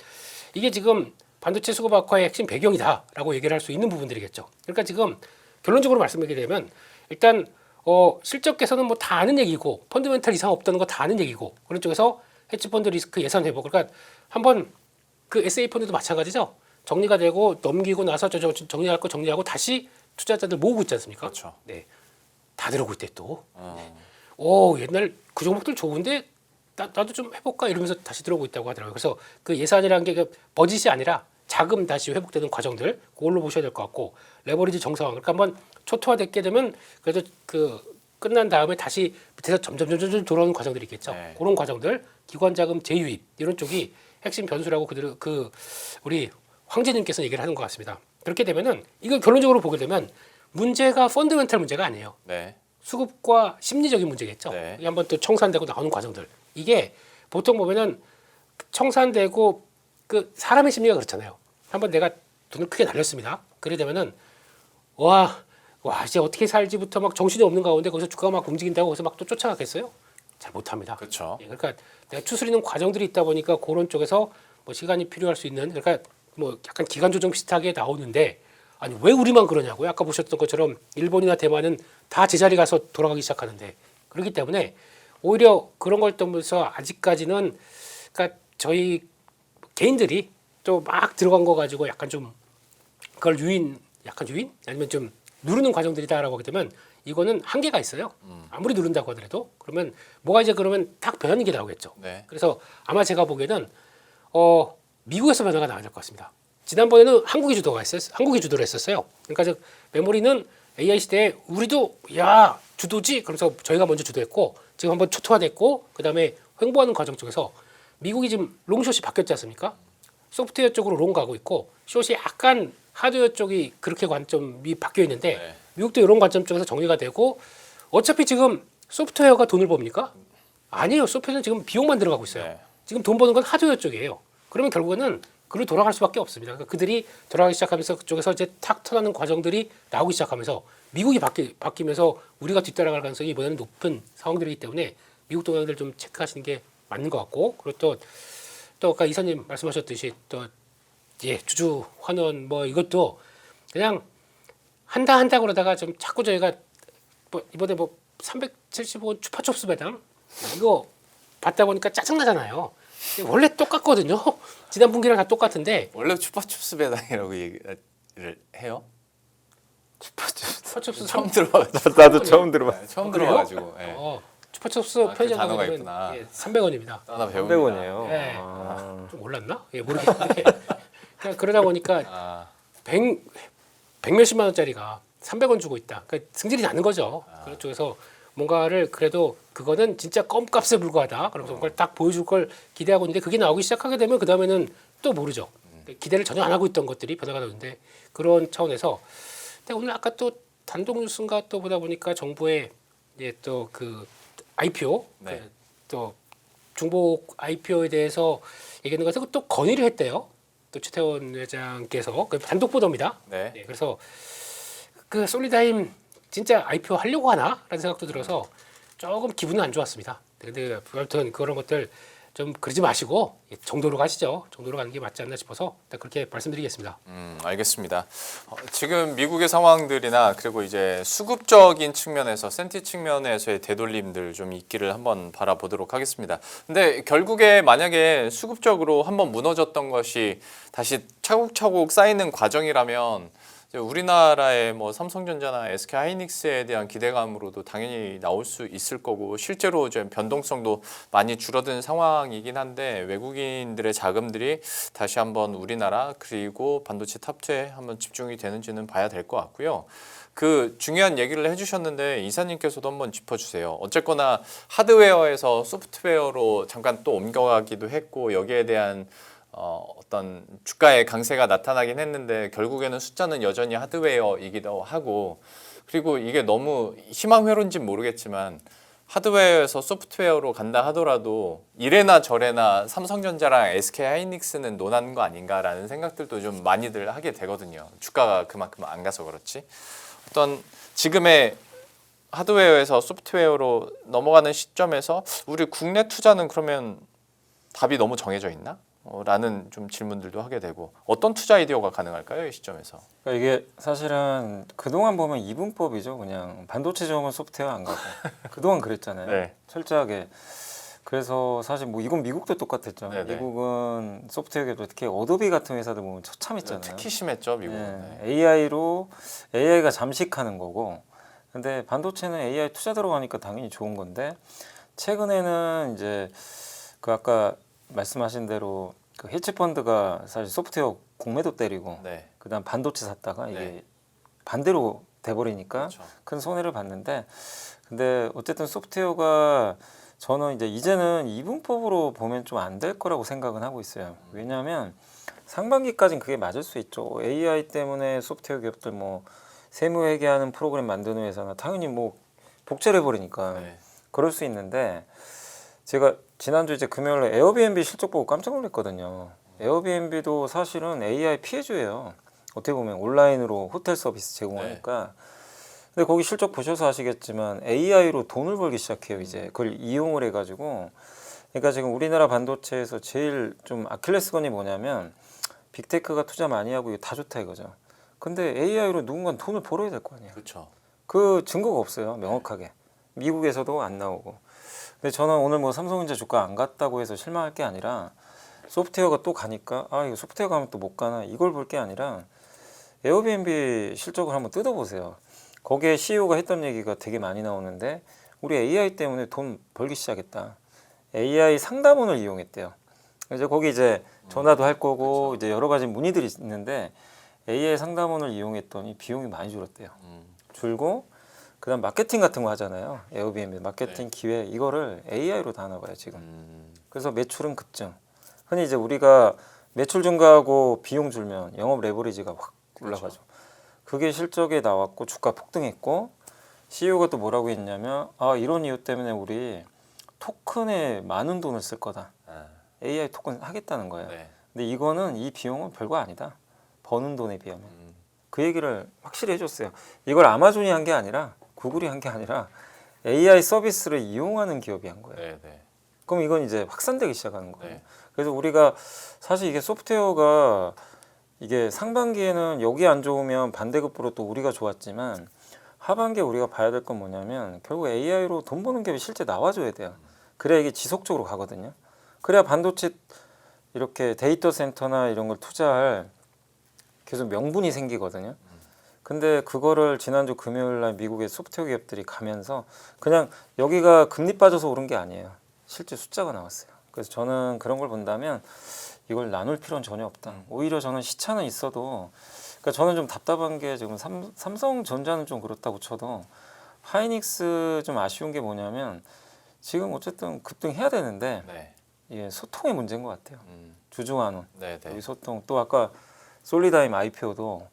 이게 지금 반도체 수급 악화의 핵심 배경이다라고 얘기를 할 수 있는 부분들이겠죠. 그러니까 지금 결론적으로 말씀드리게 되면 일단 실적 개선은 뭐 다 아는 얘기고 펀드멘탈 이상 없다는 거 다 아는 얘기고 그런 쪽에서 헤지펀드 리스크 예산 회복 그러니까 한번 그 SA 펀드도 마찬가지죠. 정리가 되고 넘기고 나서 저 정리할 거 정리하고 다시 투자자들 모으고 있지 않습니까? 그렇죠. 네, 다 들어오고 있대 또. 오 옛날 그 종목들 좋은데 나도 좀 해볼까 이러면서 다시 들어오고 있다고 하더라고요. 그래서 그 예산이라는 게 그 버짓이 아니라 자금 다시 회복되는 과정들 그걸로 보셔야 될 것 같고 레버리지 정상화 그러니까 한번 초토화됐게 되면 그래도 그 끝난 다음에 다시 밑에서 점점 돌아오는 과정들이 있겠죠. 네. 그런 과정들 기관 자금 재유입 이런 쪽이 핵심 변수라고 그대로 그 우리 황제님께서 얘기를 하는 것 같습니다. 그렇게 되면은 이걸 결론적으로 보게 되면 문제가 펀더멘탈 문제가 아니에요. 네. 수급과 심리적인 문제겠죠. 네. 이게 한번 또 청산되고 나오는 과정들. 이게 보통 보면은 청산되고 그 사람의 심리가 그렇잖아요. 한번 내가 돈을 크게 날렸습니다. 그래 되면은 와 이제 어떻게 살지부터 막 정신이 없는 가운데 거기서 주가가 막 움직인다고 거기서 막 또 쫓아가겠어요? 잘 못합니다. 그렇죠. 예, 그러니까 내가 추스리는 과정들이 있다 보니까 그런 쪽에서 뭐 시간이 필요할 수 있는 그러니까 뭐 약간 기간 조정 비슷하게 나오는데 아니 왜 우리만 그러냐고요. 아까 보셨던 것처럼 일본이나 대만은 다 제자리 가서 돌아가기 시작하는데 그렇기 때문에 오히려 그런 걸 떠면서 아직까지는 그러니까 저희 개인들이 또 막 들어간 거 가지고 약간 좀 그걸 약간 유인 아니면 좀 누르는 과정들이다라고 하게 되면 이거는 한계가 있어요. 아무리 누른다고 하더라도 그러면 뭐가 이제 그러면 딱 변하는 게 나오겠죠. 네. 그래서 아마 제가 보기에는 미국에서 변화가 나와야 될 것 같습니다. 지난번에는 한국이 주도를 했었어요. 그러니까 즉 메모리는 AI 시대에 우리도 야 주도지 그러면서 저희가 먼저 주도했고 지금 한번 초토화됐고 그다음에 횡보하는 과정 쪽에서 미국이 지금 롱숏이 바뀌었지 않습니까? 소프트웨어 쪽으로 롱 가고 있고 숏이 약간 하드웨어 쪽이 그렇게 관점이 바뀌어 있는데 네. 미국도 이런 관점 쪽에서 정리가 되고 어차피 지금 소프트웨어가 돈을 법니까? 아니에요. 소프트웨어는 지금 비용만 들어가고 있어요. 네. 지금 돈 버는 건 하드웨어 쪽이에요. 그러면 결국에는 그로 돌아갈 수밖에 없습니다. 그러니까 그들이 돌아가기 시작하면서 그쪽에서 이제 탁 턴하는 과정들이 나오기 시작하면서 미국이 바뀌면서 우리가 뒤따라갈 가능성이 이번에는 높은 상황들이기 때문에 미국 동향들 좀 체크하시는 게 맞는 것 같고 그리고 또 아까 이사님 말씀하셨듯이 또 주주 환원 뭐 이것도 그냥 한다 그러다가 좀 자꾸 저희가 뭐 이번에 뭐 375원 추파춥스 배당 이거 받다 보니까 짜증나잖아요. 원래 똑같거든요. 지난 분기랑 다 똑같은데 원래 추파춥스 배당이라고 얘기를 해요? 추파춥스 처음 들어봐가지고. 나도 처음 들어봤어. 처음 그래요? 들어봐가지고. 네. 추파춥스 그 편의점 단어가 가면 있구나. 300원입니다. 하나 배웁니다. 300원이에요. 네. 좀 올랐나? 모르겠는데 그냥 그러다 보니까 100몇십만 원짜리가 300원 주고 있다. 그러니까 승질이 나는 거죠. 그런 쪽에서 뭔가를 그래도 그거는 진짜 껌값에 불과하다. 그러면서 그걸 딱 보여줄 걸 기대하고 있는데 그게 나오기 시작하게 되면 그 다음에는 또 모르죠. 기대를 전혀 안 하고 있던 것들이 변화가 나오는데 그런 차원에서 근데 오늘 아까 또 단독 뉴스인가 또 보다 보니까 정부의 또 그 IPO 네. 또 중복 IPO에 대해서 얘기하는 것은 또 건의를 했대요. 또 최태원 회장께서 그 단독 보도입니다. 네. 네, 그래서 그 솔리다임 진짜 IPO 하려고 하나라는 생각도 들어서 조금 기분은 안 좋았습니다. 근데 아무튼 그런 것들 좀 그러지 마시고 정도로 가시죠. 정도로 가는 게 맞지 않나 싶어서 일단 그렇게 말씀드리겠습니다. 알겠습니다. 지금 미국의 상황들이나 그리고 이제 수급적인 측면에서 센티 측면에서의 되돌림들 좀 있기를 한번 바라보도록 하겠습니다. 근데 결국에 만약에 수급적으로 한번 무너졌던 것이 다시 차곡차곡 쌓이는 과정이라면 이제 우리나라의 뭐 삼성전자나 SK하이닉스에 대한 기대감으로도 당연히 나올 수 있을 거고 실제로 좀 변동성도 많이 줄어든 상황이긴 한데 외국인들의 자금들이 다시 한번 우리나라 그리고 반도체 탑2에 한번 집중이 되는지는 봐야 될 것 같고요. 그 중요한 얘기를 해주셨는데 이사님께서도 한번 짚어주세요. 어쨌거나 하드웨어에서 소프트웨어로 잠깐 또 옮겨가기도 했고 여기에 대한 어떤 주가의 강세가 나타나긴 했는데 결국에는 숫자는 여전히 하드웨어이기도 하고 그리고 이게 너무 희망회로인지는 모르겠지만 하드웨어에서 소프트웨어로 간다 하더라도 이래나 저래나 삼성전자랑 SK하이닉스는 논하는 거 아닌가라는 생각들도 좀 많이들 하게 되거든요. 주가가 그만큼 안 가서 그렇지. 어떤 지금의 하드웨어에서 소프트웨어로 넘어가는 시점에서 우리 국내 투자는 그러면 답이 너무 정해져 있나? 라는 좀 질문들도 하게 되고 어떤 투자 아이디어가 가능할까요? 이 시점에서. 그러니까 이게 사실은 그동안 보면 이분법이죠. 그냥 반도체 좋으면 소프트웨어 안 가고 그동안 그랬잖아요. 네. 철저하게. 그래서 사실 뭐 이건 미국도 똑같았죠. 네네. 미국은 소프트웨어 기업도 특히 어도비 같은 회사들 보면 처참했잖아요. 특히 심했죠, 미국은. 네. AI가 잠식하는 거고. 근데 반도체는 AI 투자 들어가니까 당연히 좋은 건데 최근에는 이제 그 아까 말씀하신 대로 그 해치 펀드가 사실 소프트웨어 공매도 때리고 네. 그다음 반도체 샀다가 이게 네. 반대로 돼버리니까 그렇죠. 큰 손해를 봤는데 근데 어쨌든 소프트웨어가 저는 이제는 이분법으로 보면 좀 안 될 거라고 생각은 하고 있어요. 왜냐하면 상반기까지는 그게 맞을 수 있죠. AI 때문에 소프트웨어 기업들 뭐 세무 회계하는 프로그램 만드는 회사나 당연히 뭐 복제를 해버리니까 네. 그럴 수 있는데 제가 지난주 이제 금요일에 에어비앤비 실적 보고 깜짝 놀랐거든요. 에어비앤비도 사실은 AI 피해주예요. 어떻게 보면 온라인으로 호텔 서비스 제공하니까. 근데 거기 실적 보셔서 아시겠지만 AI로 돈을 벌기 시작해요. 이제 그걸 이용을 해가지고. 그러니까 지금 우리나라 반도체에서 제일 좀 아킬레스건이 뭐냐면 빅테크가 투자 많이 하고 이거 다 좋다 이거죠. 근데 AI로 누군가 돈을 벌어야 될 거 아니에요. 그렇죠. 그 증거가 없어요. 명확하게. 미국에서도 안 나오고. 근데 저는 오늘 뭐 삼성전자 주가 안 갔다고 해서 실망할 게 아니라 소프트웨어가 또 가니까 아 이거 소프트웨어 가면 또 못 가나 이걸 볼 게 아니라 에어비앤비 실적을 한번 뜯어보세요. 거기에 CEO가 했던 얘기가 되게 많이 나오는데 우리 AI 때문에 돈 벌기 시작했다. AI 상담원을 이용했대요. 이제 거기 이제 전화도 할 거고 그렇죠. 이제 여러 가지 문의들이 있는데 AI 상담원을 이용했더니 비용이 많이 줄었대요. 줄고 그다음 마케팅 같은 거 하잖아요. 에어비앤비 마케팅 기획 이거를 AI로 다 하나 봐요 지금. 그래서 매출은 급증. 흔히 이제 우리가 매출 증가하고 비용 줄면 영업 레버리지가 확 올라가죠. 그렇죠. 그게 실적에 나왔고 주가 폭등했고 CEO가 또 뭐라고 했냐면 아 이런 이유 때문에 우리 토큰에 많은 돈을 쓸 거다. AI 토큰 하겠다는 거예요. 네. 근데 이거는 이 비용은 별거 아니다. 버는 돈에 비하면. 그 얘기를 확실히 해줬어요. 이걸 아마존이 한 게 아니라 구글이 한 게 아니라 AI 서비스를 이용하는 기업이 한 거예요. 네, 네. 그럼 이건 이제 확산되기 시작하는 거예요. 네. 그래서 우리가 사실 이게 소프트웨어가 이게 상반기에는 여기 안 좋으면 반대급부로 또 우리가 좋았지만 하반기에 우리가 봐야 될 건 뭐냐면 결국 AI로 돈 버는 기업이 실제 나와줘야 돼요. 그래야 이게 지속적으로 가거든요. 그래야 반도체 이렇게 데이터 센터나 이런 걸 투자할 계속 명분이 생기거든요. 근데 그거를 지난주 금요일 날 미국의 소프트웨어 기업들이 가면서 그냥 여기가 금리 빠져서 오른 게 아니에요. 실제 숫자가 나왔어요. 그래서 저는 그런 걸 본다면 이걸 나눌 필요는 전혀 없다. 오히려 저는 시차는 있어도 그러니까 저는 좀 답답한 게 지금 삼성전자는 좀 그렇다고 쳐도 하이닉스 좀 아쉬운 게 뭐냐면 지금 어쨌든 급등해야 되는데 네. 이게 소통의 문제인 것 같아요. 주주환원, 네, 네. 여기 소통 또 아까 솔리다임 IPO도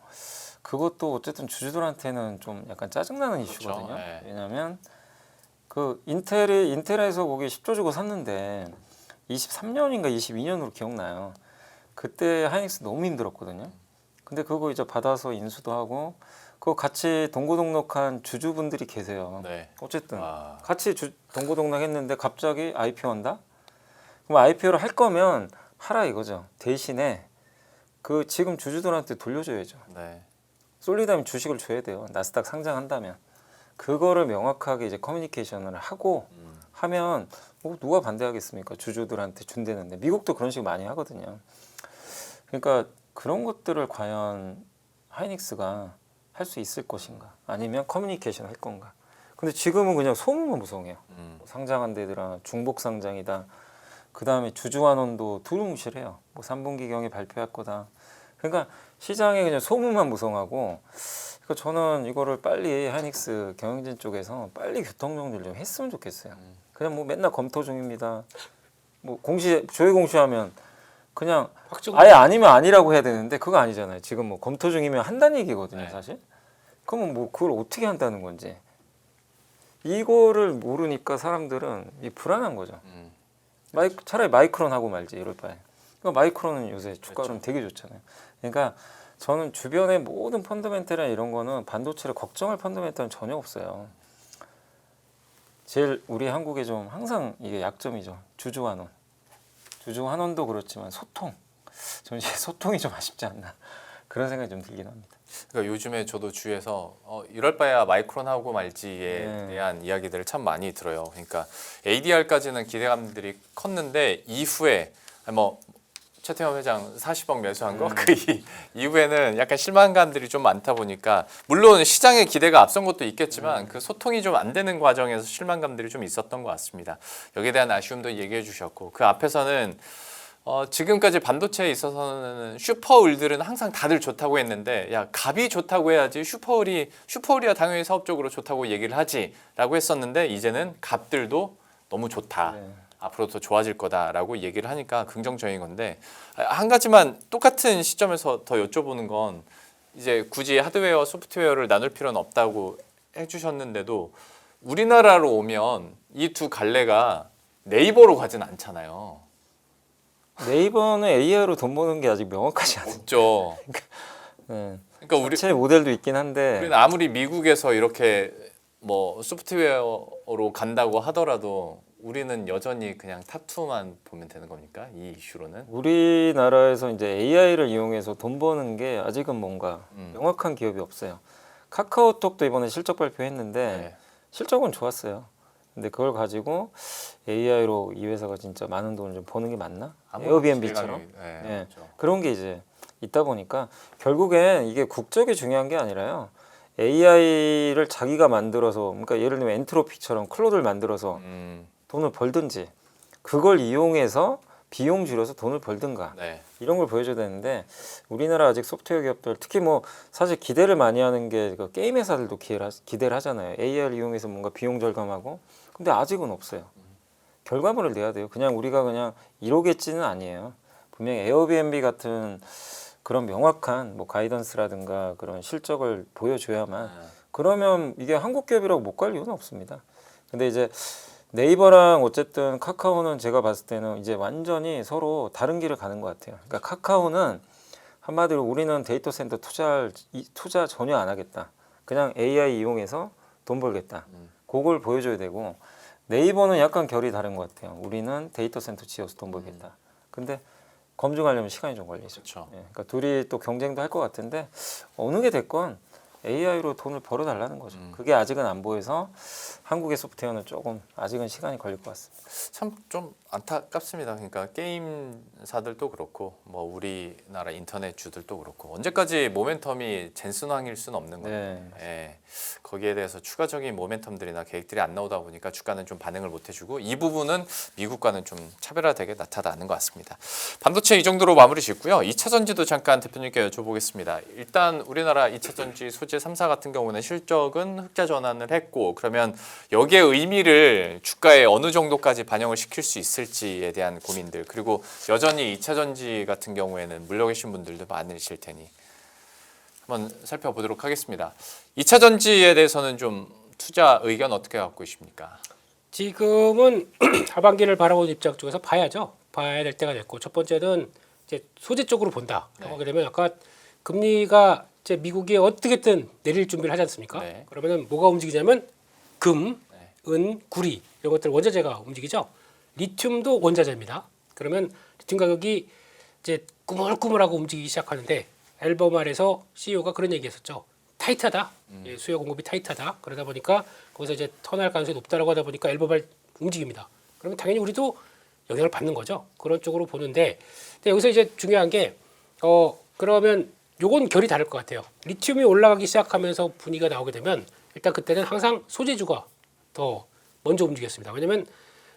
그것도 어쨌든 주주들한테는 좀 약간 짜증나는 그렇죠. 이슈거든요. 네. 왜냐하면 그 인텔에서 거기 10조 주고 샀는데 23년인가 22년으로 기억나요. 그때 하이닉스 너무 힘들었거든요. 근데 그거 이제 받아서 인수도 하고 그거 같이 동고동락한 주주분들이 계세요. 네. 어쨌든 아. 같이 동고동락했는데 갑자기 IPO 한다? 그럼 IPO를 할 거면 하라 이거죠. 대신에 그 지금 주주들한테 돌려줘야죠. 네. 솔리다면 주식을 줘야 돼요. 나스닥 상장한다면 그거를 명확하게 이제 커뮤니케이션을 하고 하면 누가 반대하겠습니까? 주주들한테 준대는데 미국도 그런 식으로 많이 하거든요. 그러니까 그런 것들을 과연 하이닉스가 할 수 있을 것인가? 아니면 커뮤니케이션 할 건가? 근데 지금은 그냥 소문만 무성해요. 상장한 데들아 중복 상장이다. 그 다음에 주주환원도 두루뭉실해요. 뭐 3분기 경에 발표할 거다. 그러니까 시장에 그냥 소문만 무성하고, 그러니까 저는 이거를 빨리 하이닉스 경영진 쪽에서 빨리 교통정리를 좀 했으면 좋겠어요. 그냥 뭐 맨날 검토 중입니다. 뭐 조회 공시하면 그냥 아예 아니면 아니라고 해야 되는데 그거 아니잖아요. 지금 뭐 검토 중이면 한다는 얘기거든요, 네. 사실. 그러면 뭐 그걸 어떻게 한다는 건지 이거를 모르니까 사람들은 이 불안한 거죠. 차라리 마이크론 하고 말지 이럴 바에. 그러니까 마이크론은 요새 주가는 되게 좋잖아요. 그러니까 저는 주변의 모든 펀더멘탈이나 이런 거는 반도체를 걱정할 펀더멘탈은 전혀 없어요. 제일 우리 한국에 좀 항상 이게 약점이죠. 주주환원. 주주환원도 그렇지만 소통. 저는 이제 소통이 좀 아쉽지 않나 그런 생각이 좀 들긴 합니다. 그러니까 요즘에 저도 주위에서 이럴 바에야 마이크론 하고 말지에 네. 대한 이야기들을 참 많이 들어요. 그러니까 ADR까지는 기대감들이 컸는데 이후에 뭐 최태원 회장 40억 매수한 거 그 이후에는 약간 실망감들이 좀 많다 보니까 물론 시장의 기대가 앞선 것도 있겠지만 그 소통이 좀 안 되는 과정에서 실망감들이 좀 있었던 것 같습니다. 여기에 대한 아쉬움도 얘기해 주셨고 그 앞에서는 지금까지 반도체에 있어서는 슈퍼울들은 항상 다들 좋다고 했는데 야 갑이 좋다고 해야지 슈퍼울이야 당연히 사업적으로 좋다고 얘기를 하지라고 했었는데 이제는 갑들도 너무 좋다. 네. 앞으로 더 좋아질 거다라고 얘기를 하니까 긍정적인 건데 한 가지만 똑같은 시점에서 더 여쭤보는 건 이제 굳이 하드웨어 소프트웨어를 나눌 필요는 없다고 해주셨는데도 우리나라로 오면 이 두 갈래가 네이버로 가진 않잖아요. 네이버는 AI로 돈 버는 게 아직 명확하지 않아요. 없죠. 네. 그러니까 제 모델도 있긴 한데 우리는 아무리 미국에서 이렇게 뭐 소프트웨어로 간다고 하더라도 우리는 여전히 그냥 탑2만 보면 되는 겁니까? 이 이슈로는? 우리나라에서 이제 AI를 이용해서 돈 버는 게 아직은 뭔가 명확한 기업이 없어요. 카카오톡도 이번에 실적 발표했는데 네. 실적은 좋았어요. 근데 그걸 가지고 AI로 이 회사가 진짜 많은 돈을 좀 버는 게 맞나? 에어비앤비처럼 네, 네. 그렇죠. 그런 게 이제 있다 보니까 결국엔 이게 국적이 중요한 게 아니라요. AI를 자기가 만들어서 그러니까 예를 들면 엔트로피처럼 클로드를 만들어서 돈을 벌든지 그걸 이용해서 비용 줄여서 돈을 벌든가 네. 이런 걸 보여줘야 되는데 우리나라 아직 소프트웨어 기업들 특히 뭐 사실 기대를 많이 하는 게 그 게임 회사들도 기대를 하잖아요. AI를 이용해서 뭔가 비용 절감하고 근데 아직은 없어요. 결과물을 내야 돼요. 그냥 우리가 그냥 이러겠지는 아니에요. 분명히 에어비앤비 같은 그런 명확한 뭐 가이던스라든가 그런 실적을 보여줘야만 그러면 이게 한국 기업이라고 못 갈 이유는 없습니다. 근데 이제 네이버랑 어쨌든 카카오는 제가 봤을 때는 이제 완전히 서로 다른 길을 가는 것 같아요. 그러니까 카카오는 한마디로 우리는 데이터 센터 투자 전혀 안 하겠다. 그냥 AI 이용해서 돈 벌겠다. 그걸 보여줘야 되고 네이버는 약간 결이 다른 것 같아요. 우리는 데이터 센터 지어서 돈 벌겠다. 근데 검증하려면 시간이 좀 걸리죠. 그렇죠. 예, 그러니까 둘이 또 경쟁도 할 것 같은데 어느 게 됐건 AI로 돈을 벌어달라는 거죠. 그게 아직은 안 보여서 한국의 소프트웨어는 조금 아직은 시간이 걸릴 것 같습니다. 참 좀 안타깝습니다. 그러니까 게임사들도 그렇고 뭐 우리나라 인터넷 주들도 그렇고 언제까지 모멘텀이 젠슨왕일 수는 없는 거예요. 네. 예, 거기에 대해서 추가적인 모멘텀들이나 계획들이 안 나오다 보니까 주가는 좀 반응을 못 해주고 이 부분은 미국과는 좀 차별화되게 나타나는 것 같습니다. 반도체 이 정도로 마무리 짓고요. 2차 전지도 잠깐 대표님께 여쭤보겠습니다. 일단 우리나라 2차 전지 소재 3사 같은 경우는 실적은 흑자 전환을 했고 그러면 여기에 의미를 주가에 어느 정도까지 반영을 시킬 수 있을지에 대한 고민들 그리고 여전히 2차 전지 같은 경우에는 물려 계신 분들도 많으실 테니 한번 살펴보도록 하겠습니다. 2차 전지에 대해서는 좀 투자 의견 어떻게 갖고 계십니까? 지금은 하반기를 바라보는 입장 쪽에서 봐야죠. 봐야 될 때가 됐고 첫 번째는 이제 소재 쪽으로 본다. 네. 하게 되면 아까 금리가 이제 미국이 어떻게든 내릴 준비를 하지 않습니까? 네. 그러면은 뭐가 움직이냐면 금, 네. 은, 구리 이런 것들 원자재가 움직이죠. 리튬도 원자재입니다. 그러면 리튬 가격이 이제 꾸물꾸물하고 움직이기 시작하는데 앨범 아래서 CEO가 그런 얘기했었죠. 타이트하다. 예, 수요 공급이 타이트하다. 그러다 보니까 거기서 이제 턴할 가능성이 높다라고 하다 보니까 앨범을 움직입니다. 그러면 당연히 우리도 영향을 받는 거죠. 그런 쪽으로 보는데 근데 여기서 이제 중요한 게 그러면 요건 결이 다를 것 같아요. 리튬이 올라가기 시작하면서 분위기가 나오게 되면 일단 그때는 항상 소재주가 더 먼저 움직였습니다. 왜냐하면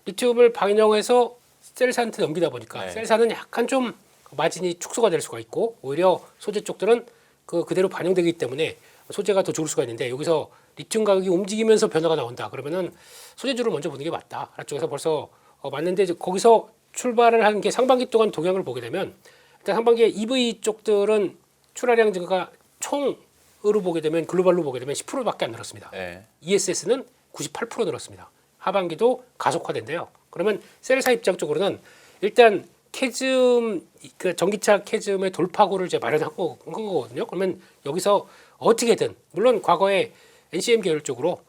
리튬을 반영해서 셀사한테 넘기다 보니까 네. 셀사는 약간 좀 마진이 축소가 될 수가 있고 오히려 소재 쪽들은 그대로 반영되기 때문에 소재가 더 좋을 수가 있는데 여기서 리튬 가격이 움직이면서 변화가 나온다. 그러면은 소재주를 먼저 보는 게 맞다. 쪽에서 벌써 맞는데 이제 거기서 출발을 한 게 상반기 동안 동향을 보게 되면 일단 상반기에 EV 쪽들은 출하량 증가 총으로 보게 되면 글로벌로 보게 되면 10%밖에 안 늘었습니다. 네. ESS는 98% 늘었습니다. 하반기도 가속화된대요. 그러면 셀사 입장 쪽으로는 일단 캐즘 그 전기차 캐즘의 돌파구를 이제 마련한 거거든요. 그러면 여기서 어떻게든 물론 과거에 NCM 계열 쪽으로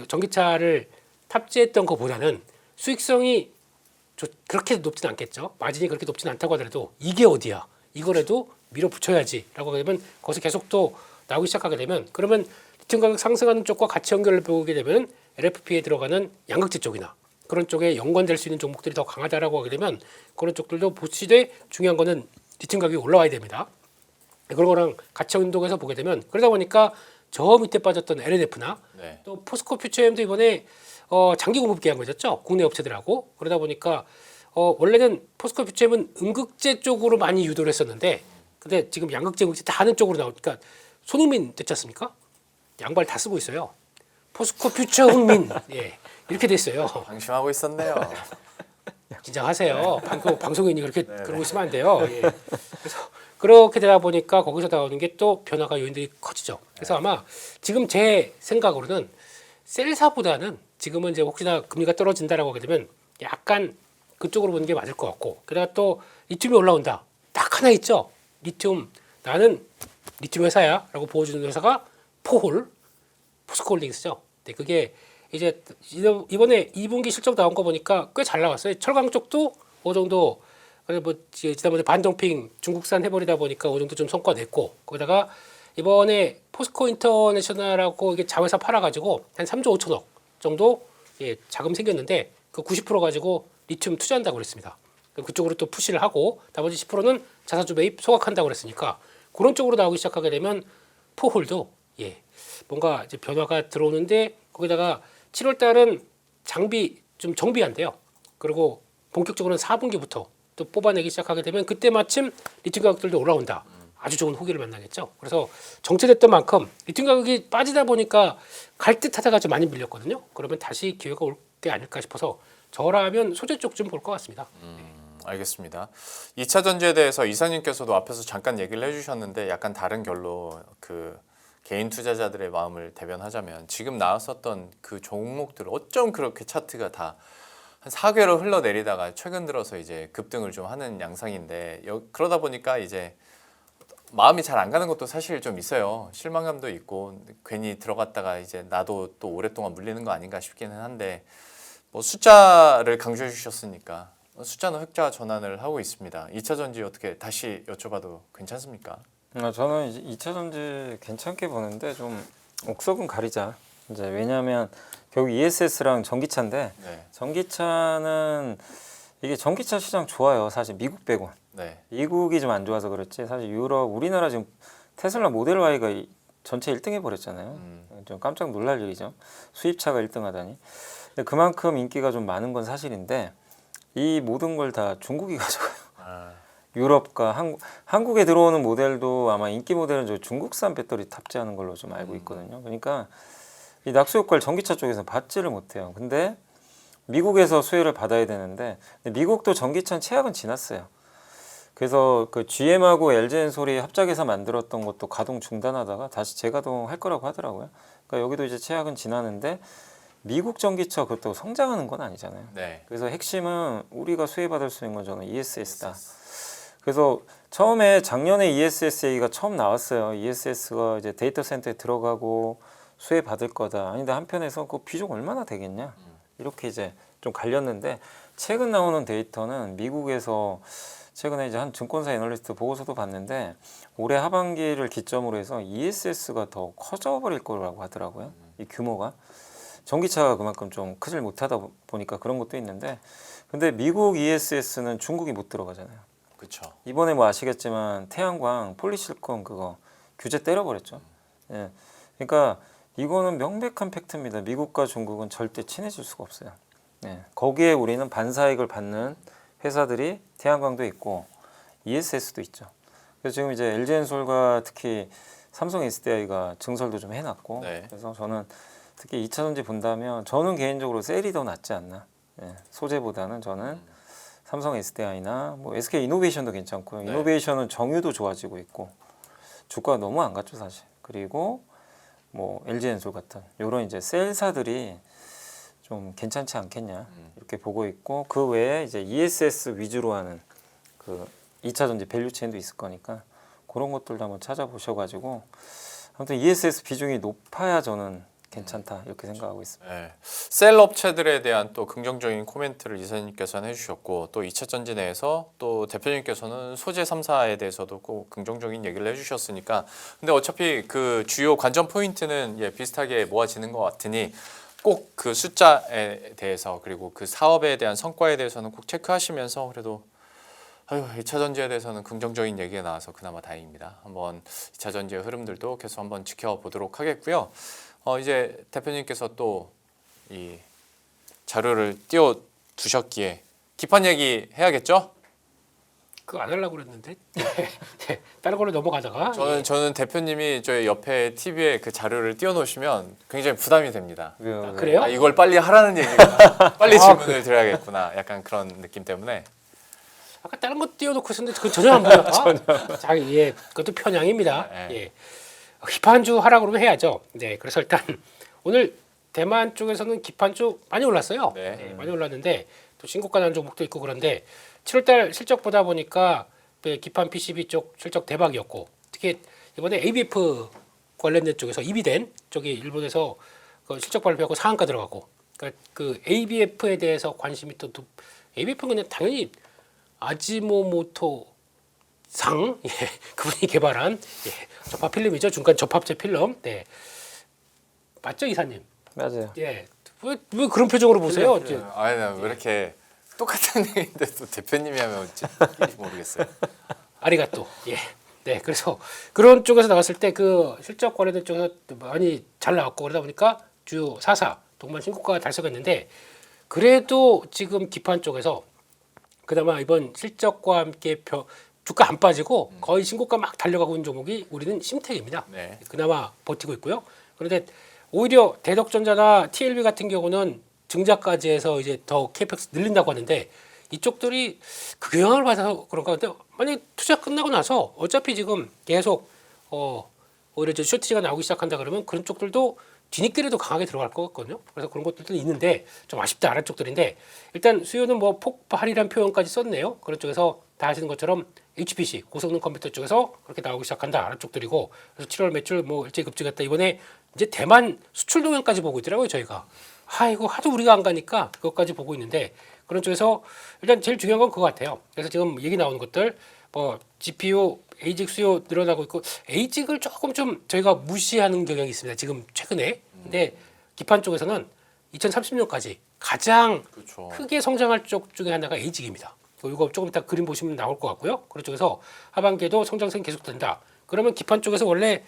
전기차를 탑재했던 것보다는 수익성이 그렇게 높지는 않겠죠. 마진이 그렇게 높지는 않다고 하더라도 이게 어디야? 이거라도 밀어붙여야지라고 하면 거기서 계속 또 나오기 시작하게 되면 그러면 리튬 가격 상승하는 쪽과 같이 연결을 보게 되면 LFP에 들어가는 양극재 쪽이나 그런 쪽에 연관될 수 있는 종목들이 더 강하다라고 하게 되면 그런 쪽들도 보시되 중요한 거는 리튬 가격이 올라와야 됩니다. 그런 거랑 같이 연동해서 보게 되면 그러다 보니까 저 밑에 빠졌던 LNF나 네. 또 포스코 퓨처엠도 이번에 장기 공급 계약 맺었죠. 국내 업체들하고 그러다 보니까 원래는 포스코 퓨처엠은 음극재 쪽으로 많이 유도를 했었는데 근데 지금 양극재, 음극재 다 하는 쪽으로 나오니까 손흥민 됐지 않습니까? 양발 다 쓰고 있어요. 포스코 퓨처 흥민 예 이렇게 됐어요. 방심하고 있었네요. 긴장하세요. 방송인이 그렇게 그러고 있으면 안 돼요. 예. 그래서 그렇게 되다 보니까 거기서 나오는 게 또 변화가 요인들이 커지죠. 그래서 아마 지금 제 생각으로는 셀사보다는 지금은 이제 혹시나 금리가 떨어진다라고 하게 되면 약간 그쪽으로 보는 게 맞을 것 같고 게다가 또 리튬이 올라온다. 딱 하나 있죠. 리튬 나는 리튬 회사야라고 보여주는 회사가 포홀 포스코홀딩스죠. 근데 그게 이제 이번에 2분기 실적 나온 거 보니까 꽤 잘 나왔어요. 철강 쪽도 어느 정도 뭐 지난번에 반덤핑 중국산 해버리다 보니까 어느 정도 좀 성과 냈고 거기다가 이번에 포스코 인터내셔널하고 이게 자회사 팔아가지고 한 3조 5천억 정도 예, 자금 생겼는데 그 90% 가지고 리튬 투자한다고 그랬습니다. 그쪽으로 또 푸시를 하고 나머지 10%는 자사주 매입 소각한다고 그랬으니까 그런 쪽으로 나오기 시작하게 되면 포홀도 예 뭔가 이제 변화가 들어오는데 거기다가 7월 달은 장비 좀 정비한대요. 그리고 본격적으로는 4분기부터 또 뽑아내기 시작하게 되면 그때 마침 리튬 가격들도 올라온다. 아주 좋은 호기를 만나겠죠. 그래서 정체됐던 만큼 리튬 가격이 빠지다 보니까 갈 듯하다가 좀 많이 밀렸거든요. 그러면 다시 기회가 올 게 아닐까 싶어서 저라면 소재 쪽 좀 볼 것 같습니다. 알겠습니다. 2차 전지에 대해서 이사님께서도 앞에서 잠깐 얘기를 해주셨는데 약간 다른 결로 그 개인 투자자들의 마음을 대변하자면 지금 나왔었던 그 종목들 어쩜 그렇게 차트가 다 한 4개월 흘러내리다가 최근 들어서 이제 급등을 좀 하는 양상인데 그러다 보니까 이제 마음이 잘 안 가는 것도 사실 좀 있어요. 실망감도 있고 괜히 들어갔다가 이제 나도 또 오랫동안 물리는 거 아닌가 싶기는 한데 뭐 숫자를 강조해 주셨으니까 숫자는 흑자 전환을 하고 있습니다. 2차 전지 어떻게 다시 여쭤봐도 괜찮습니까? 저는 이제 2차 전지 괜찮게 보는데 좀 옥석은 가리자. 이제 왜냐하면 결국 ESS랑 전기차인데 네. 전기차는 이게 전기차 시장 좋아요. 사실 미국 빼고. 네. 미국이 좀 안 좋아서 그렇지. 사실 유럽, 우리나라 지금 테슬라 모델 Y가 전체 1등 해버렸잖아요. 좀 깜짝 놀랄 일이죠. 수입차가 1등하다니. 근데 그만큼 인기가 좀 많은 건 사실인데 이 모든 걸 다 중국이 가져가요. 유럽과 한국에 들어오는 모델도 아마 인기 모델은 저 중국산 배터리 탑재하는 걸로 좀 알고 있거든요. 그러니까 이 낙수 효과를 전기차 쪽에서 받지를 못해요. 근데 미국에서 수혜를 받아야 되는데 미국도 전기차는 최악은 지났어요. 그래서 그 GM하고 LG엔솔이 합작해서 만들었던 것도 가동 중단하다가 다시 재가동할 거라고 하더라고요. 그러니까 여기도 이제 최악은 지나는데 미국 전기차 그렇다고 성장하는 건 아니잖아요. 네. 그래서 핵심은 우리가 수혜받을 수 있는 건 저는 ESS다. 그래서 처음에 작년에 ESSA가 처음 나왔어요. ESS가 이제 데이터 센터에 들어가고 수혜받을 거다. 아닌데 한편에서 그 비중 얼마나 되겠냐. 이렇게 이제 좀 갈렸는데 최근 나오는 데이터는 미국에서 최근에 이제 한 증권사 애널리스트 보고서도 봤는데 올해 하반기를 기점으로 해서 ESS가 더 커져버릴 거라고 하더라고요. 이 규모가. 전기차가 그만큼 좀 크질 못하다 보니까 그런 것도 있는데 근데 미국 ESS는 중국이 못 들어가잖아요. 그렇죠. 이번에 뭐 아시겠지만 태양광 폴리실콘 그거 규제 때려버렸죠. 예. 그러니까 이거는 명백한 팩트입니다. 미국과 중국은 절대 친해질 수가 없어요. 예. 거기에 우리는 반사이익을 받는 회사들이 태양광도 있고 ESS도 있죠. 그래서 지금 이제 LG엔솔과 특히 삼성 SDI가 증설도 좀 해놨고 네. 그래서 저는 특히 2차 전지 본다면 저는 개인적으로 셀이 더 낫지 않나. 예. 소재보다는 저는 삼성 SDI나 뭐 SK 이노베이션도 괜찮고요. 네. 이노베이션은 정유도 좋아지고 있고 주가가 너무 안 갔죠 사실. 그리고 뭐 LG엔솔 같은 이런 이제 셀사들이 좀 괜찮지 않겠냐 이렇게 보고 있고 그 외에 이제 ESS 위주로 하는 그 2차 전지 밸류 체인도 있을 거니까 그런 것들도 한번 찾아보셔가지고 아무튼 ESS 비중이 높아야 저는 괜찮다 이렇게 생각하고 있습니다. 네. 셀 업체들에 대한 또 긍정적인 코멘트를 이사님께서는 해주셨고 또 2차 전지 내에서 또 대표님께서는 소재 3사에 대해서도 꼭 긍정적인 얘기를 해주셨으니까 근데 어차피 그 주요 관전 포인트는 예, 비슷하게 모아지는 것 같으니 꼭 그 숫자에 대해서 그리고 그 사업에 대한 성과에 대해서는 꼭 체크하시면서 그래도 2차 전지에 대해서는 긍정적인 얘기가 나와서 그나마 다행입니다. 한번 2차 전지의 흐름들도 계속 한번 지켜보도록 하겠고요. 이제 대표님께서 또 이 자료를 띄워 두셨기에 기판 얘기 해야겠죠? 그거 안 하려고 그랬는데 다른 걸로 넘어가다가 저는 대표님이 저희 옆에 TV에 그 자료를 띄워 놓으시면 굉장히 부담이 됩니다. 왜요? 그래요? 아, 이걸 빨리 하라는 얘기가 빨리 질문을 드려야겠구나. 약간 그런 느낌 때문에. 아까 다른 거 띄워놓고 있었는데 그건 전혀 안 보여. 자기 예, 그것도 편향입니다. 네. 예, 기판주 하라 그러면 해야죠. 네, 그래서 일단 오늘 대만 쪽에서는 기판주 많이 올랐어요. 네. 네, 많이 올랐는데 또 신고가 난 종목도 있고 그런데 7월달 실적 보다 보니까 기판 PCB 쪽 실적 대박이었고 특히 이번에 ABF 관련된 쪽에서 이비덴 쪽이 일본에서 그 실적 발표하고 상한가 들어가고 그러니까 그 ABF에 대해서 관심이 또 ABF는 그냥 당연히 아지모모토 상 예, 그분이 개발한 예, 접합 필름이죠. 중간 접합제 필름. 네. 맞죠, 이사님? 맞아요. 예. 왜 그런 표정으로 보세요? 이제 아니 왜 이렇게 똑같은 얘기인데 또 대표님이 하면 어찌 모르겠어요. 아리가또. 예. 네. 그래서 그런 쪽에서 나왔을 때 그 실적 관련된 쪽에서 많이 잘 나왔고 그러다 보니까 주요 4사 동반 신고가가 달성했는데 그래도 지금 기판 쪽에서 그나마 이번 실적과 함께 주가 안 빠지고 거의 신고가 막 달려가고 있는 종목이 우리는 심택입니다. 네. 그나마 버티고 있고요. 그런데 오히려 대덕전자나 TLB 같은 경우는 증자까지 해서 이제 더 KPX 늘린다고 하는데 이쪽들이 그 영향을 받아서 그런가 근데 만약에 투자 끝나고 나서 어차피 지금 계속 오히려 이제 쇼트지가 나오기 시작한다 그러면 그런 쪽들도 뒤늦게라도 강하게 들어갈 것 같거든요. 그래서 그런 것들도 있는데 좀 아쉽다 아래 쪽들인데 일단 수요는 뭐 폭발이란 표현까지 썼네요. 그런 쪽에서 다 아시는 것처럼 HPC 고성능 컴퓨터 쪽에서 그렇게 나오기 시작한다 아래 쪽들이고 그래서 7월 매출 뭐 일제히 급증했다 이번에 이제 대만 수출 동향까지 보고 있더라고요 저희가. 이거 하도 우리가 안 가니까 그것까지 보고 있는데 그런 쪽에서 일단 제일 중요한 건 그거 같아요. 그래서 지금 얘기 나오는 것들 뭐 GPU ASIC 수요 늘어나고 있고 ASIC을 조금 좀 저희가 무시하는 경향이 있습니다. 지금 최근에. 근데 기판 쪽에서는 2030년까지 가장 그렇죠. 크게 성장할 쪽 중에 하나가 ASIC입니다. 이거 조금 이따 그림 보시면 나올 것 같고요. 그런 쪽에서 하반기에도 성장세는 계속된다. 그러면 기판 쪽에서 원래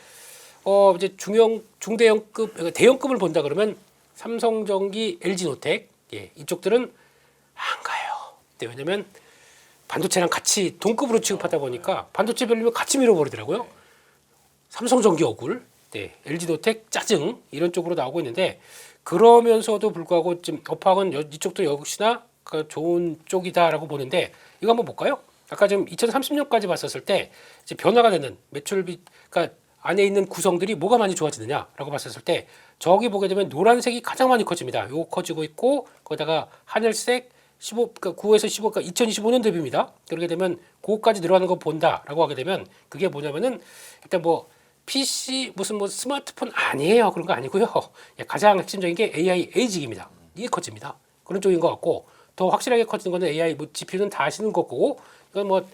이제 중대형급 대형급을 본다 그러면 삼성전기, LG노텍 예, 이쪽들은 안 가요. 네, 왜냐면 반도체랑 같이 동급으로 취급하다 보니까 반도체 별로면 같이 밀어버리더라고요. 삼성전기 억울, 네, LG노텍 짜증 이런 쪽으로 나오고 있는데 그러면서도 불구하고 지금 업황은 이쪽도 역시나 좋은 쪽이다라고 보는데 이거 한번 볼까요? 아까 지금 2030년까지 봤었을 때 이제 변화가 되는 매출비, 그러니까 안에 있는 구성들이 뭐가 많이 좋아지느냐라고 봤었을 때 저기 보게 되면 노란색이 가장 많이 커집니다. 요거 커지고 있고 거기다가 하늘색 15, 그러니까 9에서 15, 그러니까 2025년 대비입니다. 그렇게 되면 그거까지 늘어나는 거 본다라고 하게 되면 그게 뭐냐면은 일단 뭐 PC 무슨 뭐 스마트폰 아니에요. 그런 거 아니고요. 예, 가장 핵심적인 게 AI 에이징입니다. 이게 커집니다. 그런 쪽인 것 같고 더 확실하게 커지는 거는 AI 뭐 GPU는 다 아시는 거고 이건 뭐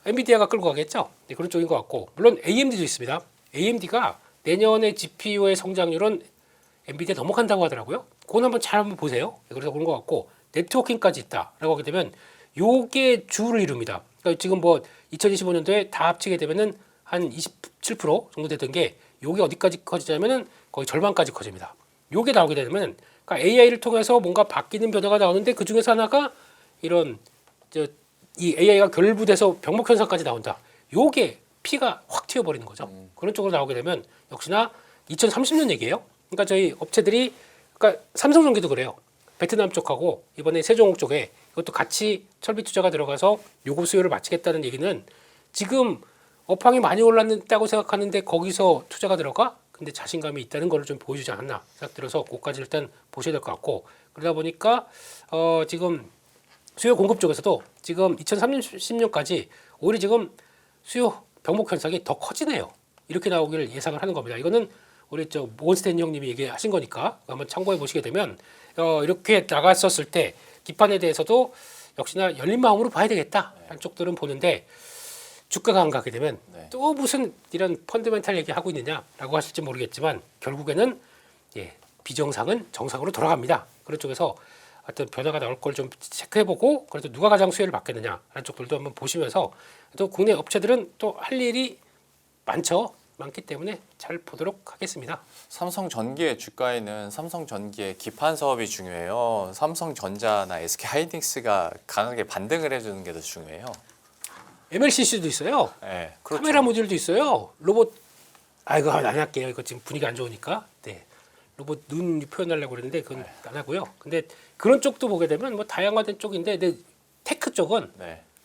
엔비디아가 끌고 가겠죠. 네, 그런 쪽인 것 같고 물론 AMD도 있습니다. AMD가 내년에 GPU의 성장률은 엔비디아 넘어간다고 하더라고요. 그건 한번 보세요. 네, 그래서 그런 것 같고 네트워킹까지 있다라고 하게 되면 요게 주를 이룹니다. 그러니까 지금 뭐 2025년도에 다 합치게 되면은 한 27% 정도 되던 게 요게 어디까지 커지냐면은 거의 절반까지 커집니다. 요게 나오게 되면 그러니까 AI를 통해서 뭔가 바뀌는 변화가 나오는데 그 중에서 하나가 이런 이 AI가 결부돼서 병목 현상까지 나온다. 요게 피가 확 튀어버리는 거죠. 그런 쪽으로 나오게 되면 역시나 2030년 얘기예요. 그러니까 저희 업체들이 그러니까 삼성전기도 그래요. 베트남 쪽하고 이번에 세종옥 쪽에 이것도 같이 설비 투자가 들어가서 요구 수요를 맞추겠다는 얘기는 지금 업황이 많이 올랐다고 생각하는데 거기서 투자가 들어가? 근데 자신감이 있다는 걸 좀 보여주지 않았나 생각 들어서 그것까지 일단 보셔야 될 것 같고 그러다 보니까 지금 수요 공급 쪽에서도 지금 2030년까지 오히려 지금 수요 병목 현상이 더 커지네요. 이렇게 나오기를 예상을 하는 겁니다. 이거는 우리 저 모건스탠리 형님이 얘기하신 거니까 한번 참고해 보시게 되면 이렇게 나갔었을 때 기판에 대해서도 역시나 열린 마음으로 봐야 되겠다. 한쪽들은 보는데 주가가 안 가게 되면 또 무슨 이런 펀더멘탈 얘기하고 있느냐라고 하실지 모르겠지만 결국에는 비정상은 정상으로 돌아갑니다. 그런 쪽에서 어떤 변화가 나올 걸 좀 체크해보고 그래도 누가 가장 수혜를 받겠느냐라는 쪽들도 한번 보시면서 또 국내 업체들은 또 할 일이 많기 때문에 잘 보도록 하겠습니다. 삼성전기의 주가에는 삼성전기의 기판 사업이 중요해요. 삼성전자나 SK하이닉스가 강하게 반등을 해주는 게 더 중요해요. MLCC도 있어요. 네, 그렇죠. 카메라 모듈도 있어요. 로봇 이거 안 할게요. 이거 지금 분위기 안 좋으니까. 네. 로봇 눈 표현하려고 그랬는데 그건 안 하고요. 근데 그런 쪽도 보게 되면 뭐 다양화된 쪽인데 근데 테크 쪽은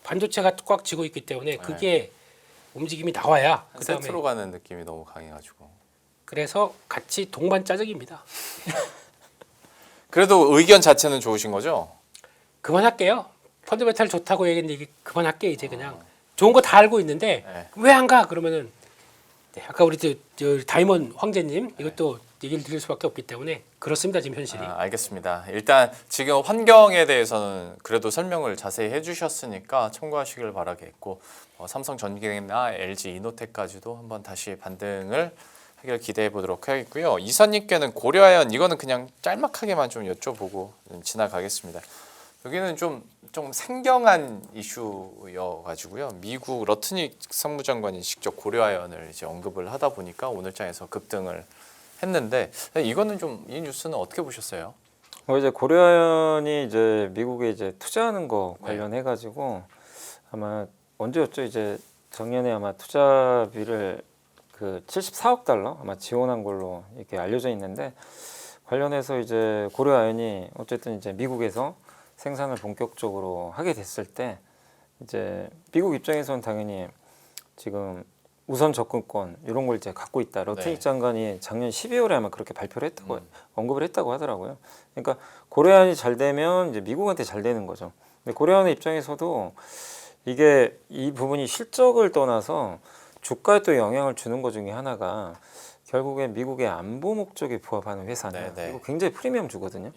반도체가 꽉 쥐고 있기 때문에 그게 움직임이 나와야 그다음에 세트로 가는 느낌이 너무 강해가지고. 그래서 같이 동반 짜적입니다. 그래도 의견 자체는 좋으신 거죠? 그만할게요. 펀드멘탈 좋다고 얘기했는데 이게 그만할게 이제 그냥 좋은 거 다 알고 있는데 왜 안 가? 그러면은 아까 우리 저 다이먼 황제님 이것도 얘기를 드릴 수밖에 없기 때문에 그렇습니다 지금 현실이. 알겠습니다. 일단 지금 환경에 대해서는 그래도 설명을 자세히 해주셨으니까 참고하시길 바라겠고 삼성전기나 LG 이노텍까지도 한번 다시 반등을 하길 기대해 보도록 하겠고요. 이사님께는 고려아연 이거는 그냥 짤막하게만 좀 여쭤보고 지나가겠습니다. 여기는 좀 생경한 이슈여가지고요. 미국 러트닉 상무장관이 직접 고려아연을 이제 언급을 하다 보니까 오늘장에서 급등을 했는데 이거는 좀 이 뉴스는 어떻게 보셨어요? 이제 고려아연이 이제 미국에 이제 투자하는 거 관련해 가지고 아마 언제였죠? 이제 작년에 아마 투자비를 그 74억 달러 아마 지원한 걸로 이렇게 알려져 있는데 관련해서 이제 고려아연이 어쨌든 이제 미국에서 생산을 본격적으로 하게 됐을 때 이제 미국 입장에서는 당연히 지금 우선 접근권 이런 걸 이제 갖고 있다. 러트닉 장관이 작년 12월에 아마 그렇게 발표를 했다고 언급을 했다고 하더라고요. 그러니까 고려아연이 잘 되면 이제 미국한테 잘 되는 거죠. 근데 고려아연의 입장에서도 이게 이 부분이 실적을 떠나서 주가에 또 영향을 주는 것 중에 하나가 결국에 미국의 안보 목적에 부합하는 회사는 이거 굉장히 프리미엄 주거든요.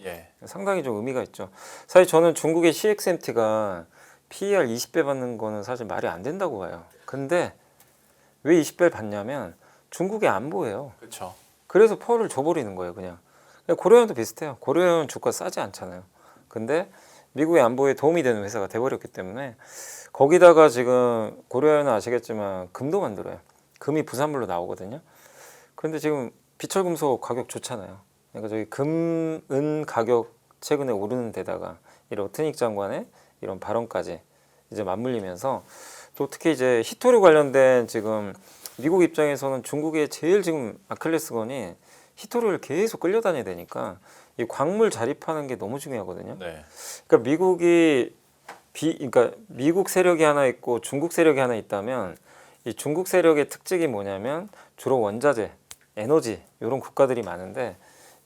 상당히 좀 의미가 있죠. 사실 저는 중국의 CXMT가 PER 20배 받는 거는 사실 말이 안 된다고 봐요. 근데 왜 20배를 받냐면 중국의 안보예요. 그렇죠. 그래서 펄을 줘버리는 거예요, 그냥. 고려아연도 비슷해요. 고려아연 주가 싸지 않잖아요. 근데 미국의 안보에 도움이 되는 회사가 돼버렸기 때문에 거기다가 지금 고려아연은 아시겠지만 금도 만들어요. 금이 부산물로 나오거든요. 그런데 지금 비철금속 가격 좋잖아요. 그러니까 저기 금, 은 가격 최근에 오르는 데다가 이 러트닉 장관의 이런 발언까지 이제 맞물리면서 또 특히 이제 히토류 관련된 지금 미국 입장에서는 중국의 제일 지금 아킬레스건이 히토류를 계속 끌려다녀야 되니까 이 광물 자립하는 게 너무 중요하거든요. 그러니까 미국이 그러니까 미국 세력이 하나 있고 중국 세력이 하나 있다면 이 중국 세력의 특징이 뭐냐면 주로 원자재, 에너지 이런 국가들이 많은데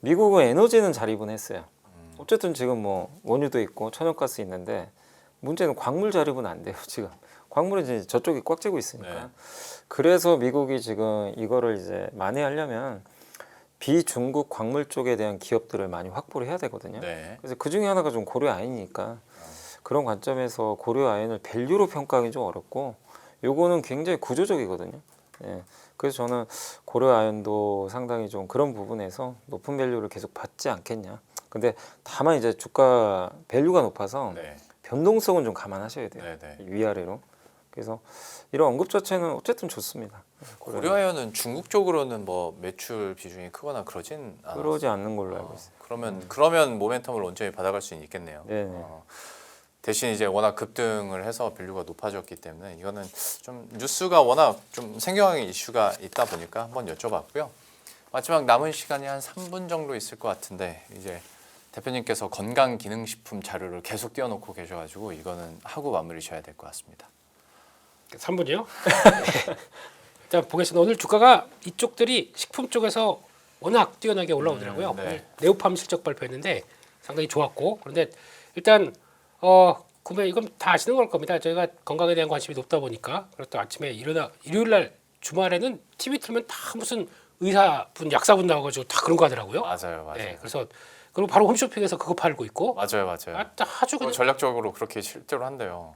미국은 에너지는 자립은 했어요. 어쨌든 지금 뭐 원유도 있고 천연가스 있는데 문제는 광물 자립은 안 돼요. 지금 광물은 이제 저쪽이 꽉 쥐고 있으니까. 네. 그래서 미국이 지금 이거를 이제 만회하려면 비중국 광물 쪽에 대한 기업들을 많이 확보를 해야 되거든요. 네. 그래서 그 중에 하나가 좀 고려 아연이니까 그런 관점에서 고려 아연을 밸류로 평가하기 좀 어렵고 요거는 굉장히 구조적이거든요. 예. 그래서 저는 고려 아연도 상당히 좀 그런 부분에서 높은 밸류를 계속 받지 않겠냐. 근데 다만 이제 주가 밸류가 높아서 네. 변동성은 좀 감안하셔야 돼요. 네. 네. 위아래로. 그래서 이런 언급 자체는 어쨌든 좋습니다. 고려아연은 중국 쪽으로는 뭐 매출 비중이 크거나 그러진 않아요. 그러지 않는 걸로 알고 있어요. 그러면 모멘텀을 온전히 받아갈 수는 있겠네요. 네네. 대신 이제 워낙 급등을 해서 밸류가 높아졌기 때문에 이거는 좀 뉴스가 워낙 좀 생경한 이슈가 있다 보니까 한번 여쭤봤고요. 마지막 남은 시간이 한 3분 정도 있을 것 같은데 이제 대표님께서 건강기능식품 자료를 계속 띄워놓고 계셔가지고 이거는 하고 마무리 셔야 될 것 같습니다. 3분이요? 일단 보겠습니다. 오늘 주가가 이쪽들이 식품 쪽에서 워낙 뛰어나게 올라오더라고요. 네. 오늘 네오팜 실적 발표했는데 상당히 좋았고 그런데 일단 구매 이건 다 아시는 걸 겁니다. 저희가 건강에 대한 관심이 높다 보니까 그렇다 아침에 일요일 날 주말에는 TV 틀면 다 무슨 의사분, 약사분 나와가지고 다 그런 거 하더라고요. 맞아요. 네, 그래서 그리고 바로 홈쇼핑에서 그거 팔고 있고 맞아요. 아주 그냥 전략적으로 그렇게 실제로 한대요.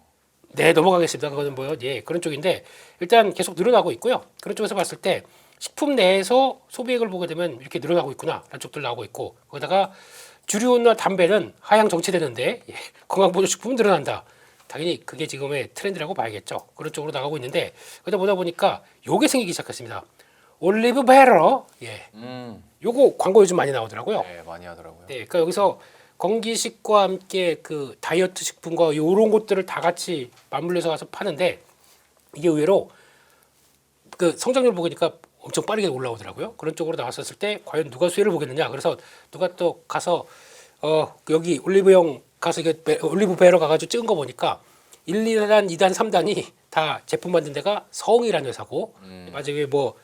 네, 넘어가겠습니다. 그거는 뭐요? 예, 그런 쪽인데 일단 계속 늘어나고 있고요. 그런 쪽에서 봤을 때 식품 내에서 소비액을 보게 되면 이렇게 늘어나고 있구나 라는 쪽들 나오고 있고 거기다가 주류나 담배는 하향 정체되는데 건강보조식품은 늘어난다. 당연히 그게 지금의 트렌드라고 봐야겠죠. 그런 쪽으로 나가고 있는데 그러다 보다 보니까 요게 생기기 시작했습니다. 올리브 베러, 요거 광고 요즘 많이 나오더라고요. 네, 많이 하더라고요. 네, 그러니까 여기서 건기식과 함께 그 다이어트 식품과 요런 것들을 다 같이 맞물려서 가서 파는데 이게 의외로 그 성장률 보니까 엄청 빠르게 올라오더라고요. 그런 쪽으로 나왔었을 때 과연 누가 수혜를 보겠느냐. 그래서 누가 또 가서 여기 올리브영 가서 이게 올리브 베러 가가지고 찍은 거 보니까 1, 2단, 2단, 3단이 다 제품 만든 데가 성이라는 회사고 마지막에 뭐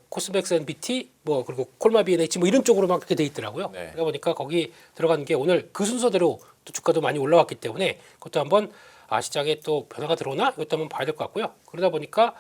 코스맥스 앤 BT 뭐 그리고 콜마 B&H 뭐 이런 쪽으로 막 그렇게 돼 있더라고요. 네. 그러다 보니까 거기 들어간 게 오늘 그 순서대로 또 주가도 많이 올라왔기 때문에 그것도 한번 시장에 또 변화가 들어오나 이것도 한번 봐야 될 것 같고요. 그러다 보니까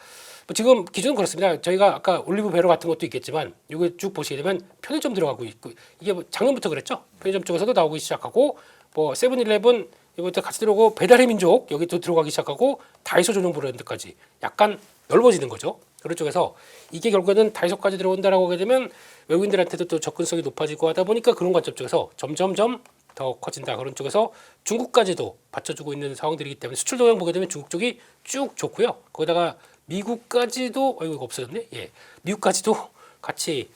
뭐 지금 기준은 그렇습니다. 저희가 아까 올리브 베러 같은 것도 있겠지만 이거 쭉 보시게 되면 편의점 들어가고 있고 이게 뭐 작년부터 그랬죠. 편의점 쪽에서도 나오기 시작하고 뭐 세븐일레븐 이것도 같이 들어오고 배달의 민족 여기 또 들어가기 시작하고 다이소 전용 브랜드까지 약간 넓어지는 거죠. 그런 쪽에서 이게 결국에는 다이소까지 들어온다라고 하게 되면 외국인들한테도 또 접근성이 높아지고 하다 보니까 그런 관점 쪽에서 점점점 더 커진다. 그런 쪽에서 중국까지도 받쳐주고 있는 상황들이기 때문에 수출 동향 보게 되면 중국 쪽이 쭉 좋고요. 거기다가 미국까지도 이거 없어졌네. 예, 미국까지도 같이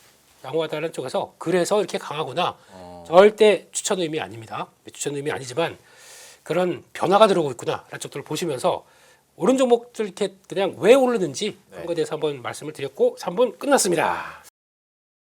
양호하다는 쪽에서 그래서 이렇게 강하구나. 절대 추천 의미 아닙니다. 추천 의미 아니지만 그런 변화가 들어오고 있구나라는 쪽들을 보시면서 오른 종목들 이렇게 그냥 왜 오르는지 그런 거에 대해서 한번 말씀을 드렸고 3분 끝났습니다.